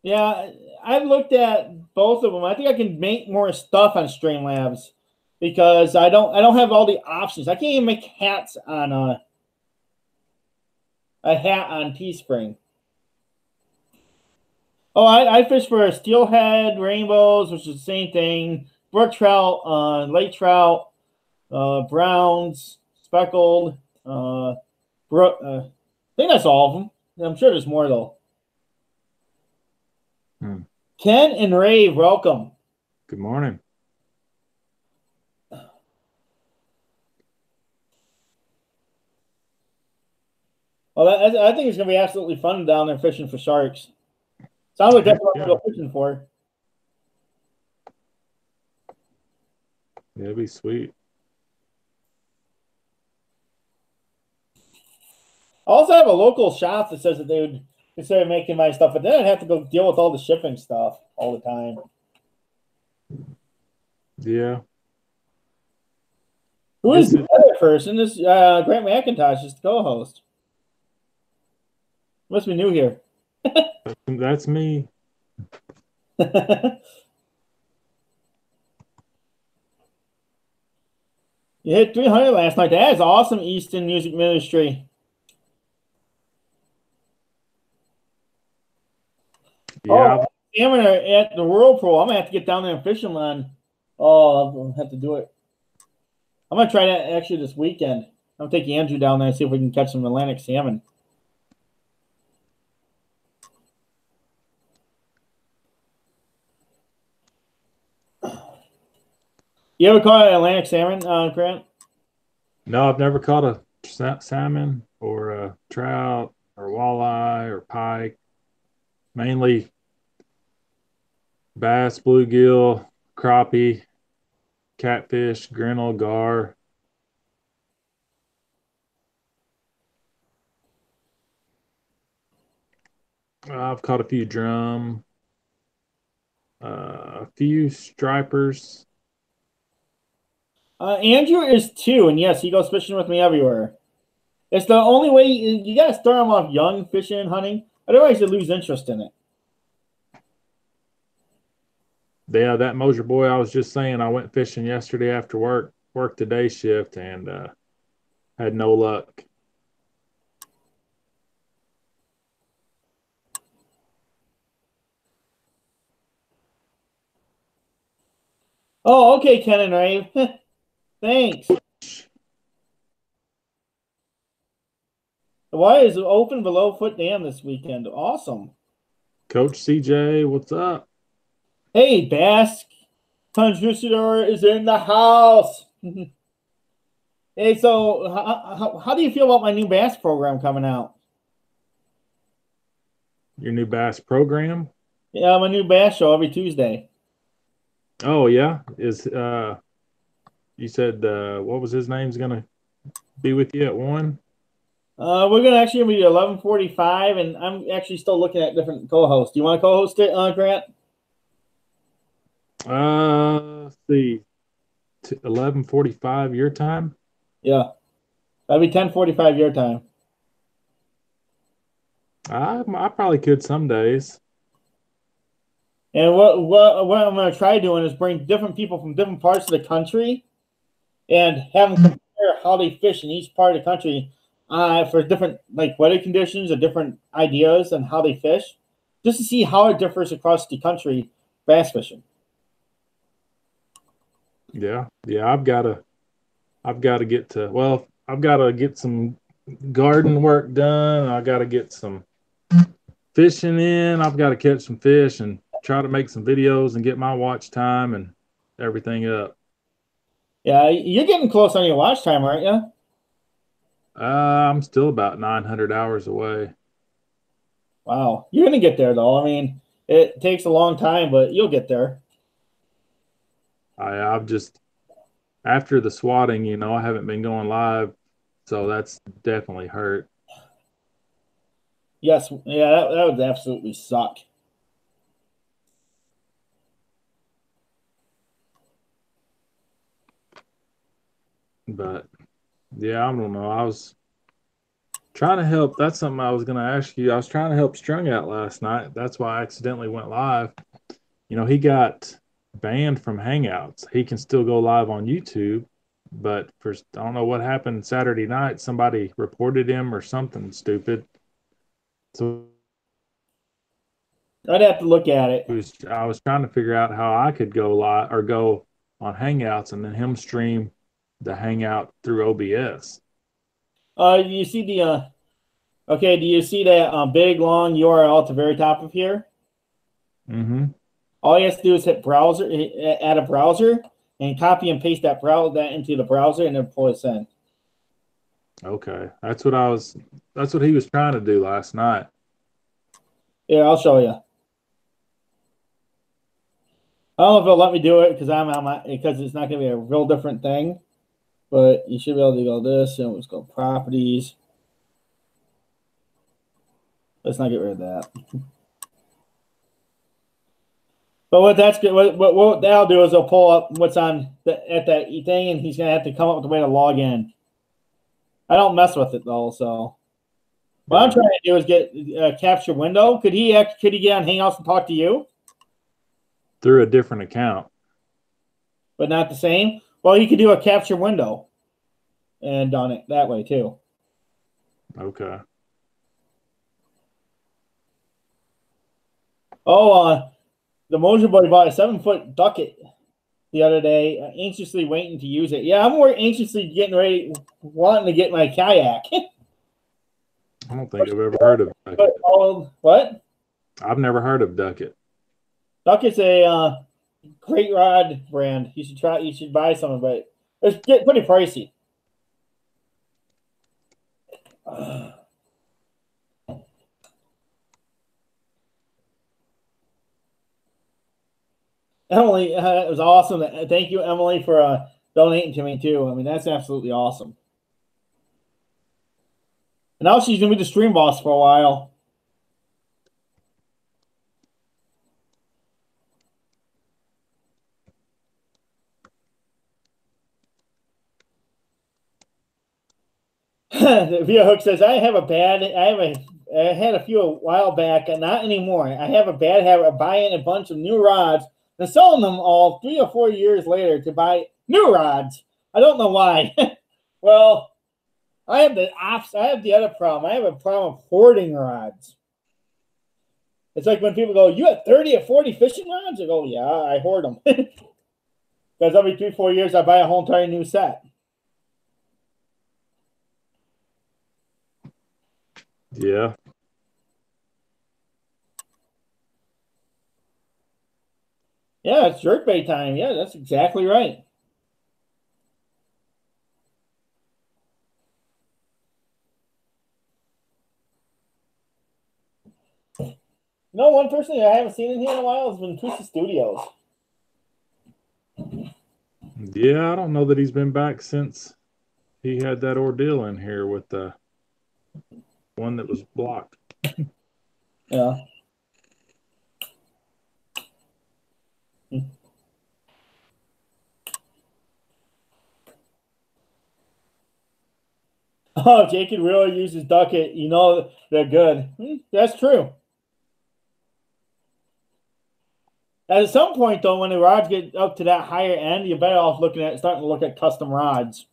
yeah, I've looked at both of them. I think I can make more stuff on Streamlabs because I don't have all the options. I can't even make hats on a hat on Teespring. Oh, I fish for steelhead, rainbows, which is the same thing. Brook trout, lake trout, browns, speckled. I think that's all of them. I'm sure there's more though. Ken and Rave, welcome. Good morning. Well, I think it's going to be absolutely fun down there fishing for sharks. Sounds like that's what I'm going to go fishing for. Yeah, it'd be sweet. I also have a local shop that says that they would consider making my stuff, but then I'd have to go deal with all the shipping stuff all the time. Yeah. Who is the other person? This Grant McIntosh is the co-host. Must be new here. That's me. You hit 300 last night. That is awesome, Easton Music Ministry. Yeah. Oh, salmon are at the Whirlpool. I'm going to have to get down there and fish them on. Oh, I'll have to do it. I'm going to try that actually this weekend. I'm going to take Andrew down there and see if we can catch some Atlantic salmon. You ever caught an Atlantic salmon, Grant? No, I've never caught a salmon or a trout or walleye or pike. Mainly bass, bluegill, crappie, catfish, grinnell, gar. I've caught a few drum, a few stripers. Andrew is 2, and yes, he goes fishing with me everywhere. It's the only way you got to start him off young fishing and hunting. Otherwise, you lose interest in it. Yeah, that Mosier boy I was just saying, I went fishing yesterday after worked the day shift, and had no luck. Oh, okay, Ken and Ray. Thanks. The Y is open below Foot Dam this weekend. Awesome. Coach CJ, what's up? Hey, Bass Conquistador is in the house. Hey, so how do you feel about my new bass program coming out? Your new bass program? Yeah, my new bass show every Tuesday. Oh yeah, is you said what was his name's gonna be with you at 1? We're gonna actually be 11:45, and I'm actually still looking at different co-hosts. Do you want to co-host it, Grant? Let's see, 11:45 your time. Yeah, that'd be 10:45 your time. I probably could some days. And what I'm gonna try doing is bring different people from different parts of the country, and have them compare how they fish in each part of the country, for different like weather conditions or different ideas on how they fish, just to see how it differs across the country bass fishing. Yeah, I've got to get to. Well, I've got to get some garden work done. I got to get some fishing in. I've got to catch some fish and try to make some videos and get my watch time and everything up. Yeah, you're getting close on your watch time, aren't you? I'm still about 900 hours away. Wow, you're gonna get there though. I mean, it takes a long time, but you'll get there. I've just after the swatting, I haven't been going live, so that's definitely hurt. Yes, yeah, that would absolutely suck. But yeah, I don't know. I was trying to help. That's something I was going to ask you. I was trying to help Strung out last night. That's why I accidentally went live. He got banned from Hangouts. He can still go live on YouTube, but I don't know what happened Saturday night. Somebody reported him or something stupid. So I'd have to look at it. I was trying to figure out how I could go live or go on Hangouts and then him stream the Hangout through OBS. You see the okay? Do you see that big long URL at the very top of here? Mm-hmm. All you have to do is hit browser, add a browser, and copy and paste that into the browser, and then pull it in. Okay, that's what he was trying to do last night. Yeah, I'll show you. I don't know if it'll let me do it because it's not going to be a real different thing, but you should be able to go this and let's go properties. Let's not get rid of that. But what that'll do is it'll pull up what's on at that thing, and he's going to have to come up with a way to log in. I don't mess with it though, so what I'm trying to do is get a capture window. Could he get on Hangouts and talk to you through a different account, but not the same? Well, he could do a capture window and done it that way too. Okay. Oh, the Mojo Boy bought a 7-foot ducket the other day, anxiously waiting to use it. Yeah, I'm more anxiously wanting to get my kayak. I don't think I've ever heard of Ducket. What? I've never heard of Ducket. Ducket's a great rod brand. You should buy some, but it's pretty pricey. Emily, it was awesome. Thank you, Emily, for donating to me too. I mean, that's absolutely awesome. And now she's gonna be the stream boss for a while. Via Hook says, I had a few a while back, and not anymore. I have a bad habit of buying a bunch of new rods and selling them all 3 or 4 years later to buy new rods. I don't know why. Well, I have the other problem. I have a problem of hoarding rods. It's like when people go, you have 30 or 40 fishing rods? I go, yeah, I hoard them. Because every 3 or 4 years, I buy a whole entire new set. Yeah. Yeah, it's jerkbait time. Yeah, that's exactly right. You know, one person I haven't seen in here in a while has been Twisted Studios. Yeah, I don't know that he's been back since he had that ordeal in here with the one that was blocked. Yeah. Oh, Jake could really use his ducket. You know they're good. That's true. At some point, though, when the rods get up to that higher end, you're better off starting to look at custom rods.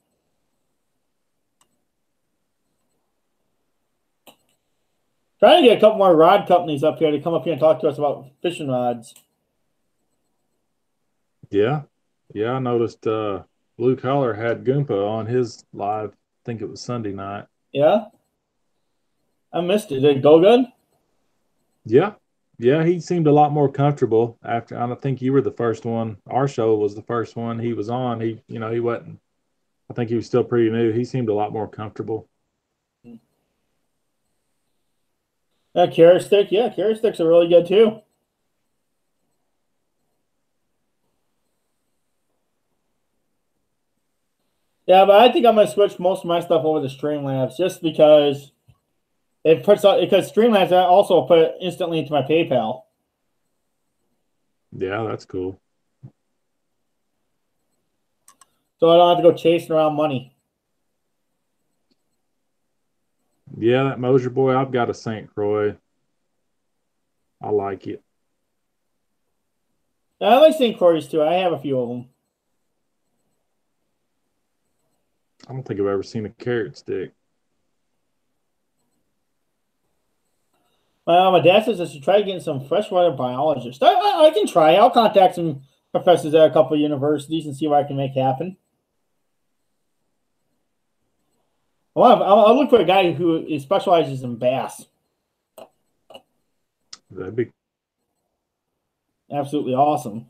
Trying to get a couple more rod companies up here to come up here and talk to us about fishing rods. Yeah. Yeah, I noticed Blue Collar had Goomba on his live. I think it was Sunday night. Yeah? I missed it. Did it go good? Yeah. Yeah, he seemed a lot more comfortable after. I don't think you were the first one. Our show was the first one he was on. He wasn't. I think he was still pretty new. He seemed a lot more comfortable. Carrot stick. Yeah, carrot sticks are really good too. Yeah, but I think I'm gonna switch most of my stuff over to Streamlabs just because because Streamlabs I also put it instantly into my PayPal. Yeah, that's cool. So I don't have to go chasing around money. Yeah, that Mosier boy, I've got a St. Croix. I like it. I like St. Croix too. I have a few of them. I don't think I've ever seen a carrot stick. My dad says I should try getting some freshwater biologists. I can try. I'll contact some professors at a couple of universities and see what I can make happen. I'll look for a guy who specializes in bass. That'd be absolutely awesome.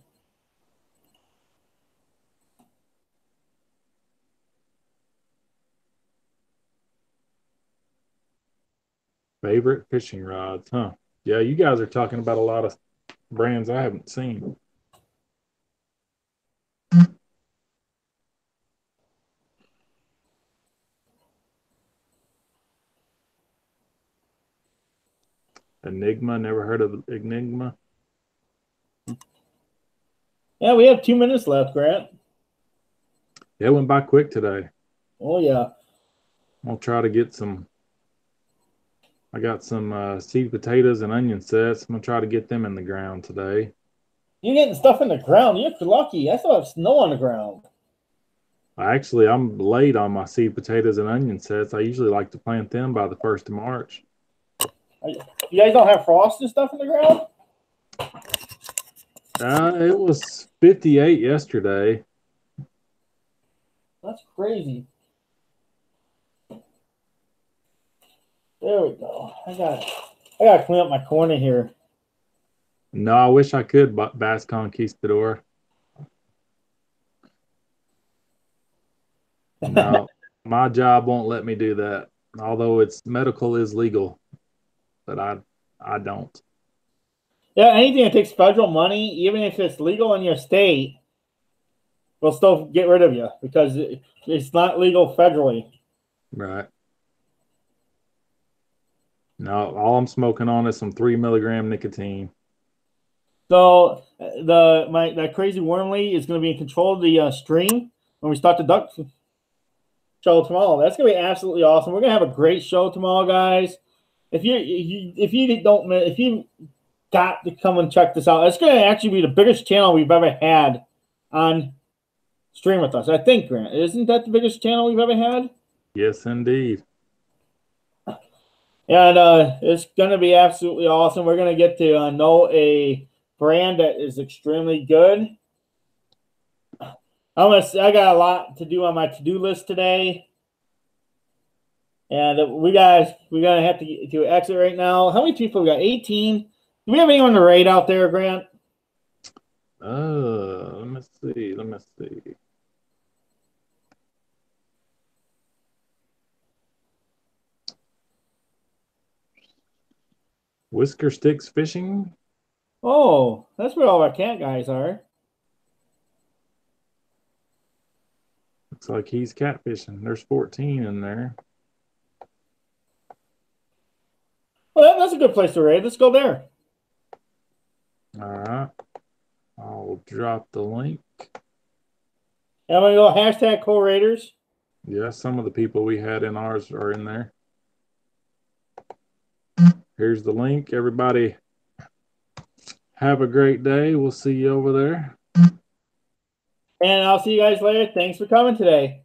favorite fishing rods, huh? Yeah, you guys are talking about a lot of brands I haven't seen. Enigma, never heard of Enigma. Yeah, we have 2 minutes left, Grant. Yeah, it went by quick today. Oh, yeah. I'll try to get some. I got some seed potatoes and onion sets. I'm going to try to get them in the ground today. You're getting stuff in the ground. You're lucky. I still have snow on the ground. Actually, I'm late on my seed potatoes and onion sets. I usually like to plant them by the 1st of March. You guys don't have frost and stuff in the ground? It was 58 yesterday. That's crazy. There we go. I gotta clean up my corner here. No, I wish I could, Bass Conquistador. No, my job won't let me do that. Although medical is legal, but I don't. Yeah, anything that takes federal money, even if it's legal in your state, will still get rid of you because it's not legal federally. Right. No, all I'm smoking on is some 3 milligram nicotine. So that crazy worm lady is going to be in control of the stream when we start the duck show tomorrow. That's going to be absolutely awesome. We're going to have a great show tomorrow, guys. If you got to come and check this out, it's going to actually be the biggest channel we've ever had on stream with us. I think, Grant, isn't that the biggest channel we've ever had? Yes, indeed. And it's going to be absolutely awesome. We're going to get to know a brand that is extremely good. I got a lot to do on my to-do list today. And we're gonna have to exit right now. How many people we got? 18. Do we have anyone to raid out there, Grant? Let me see. Whisker Sticks Fishing. Oh, that's where all our cat guys are. Looks like he's catfishing. There's 14 in there. Well, that's a good place to raid. Let's go there. All right. I'll drop the link. And I'm going to go hashtag Kohl Raiders. Yeah, some of the people we had in ours are in there. Here's the link. Everybody have a great day. We'll see you over there. And I'll see you guys later. Thanks for coming today.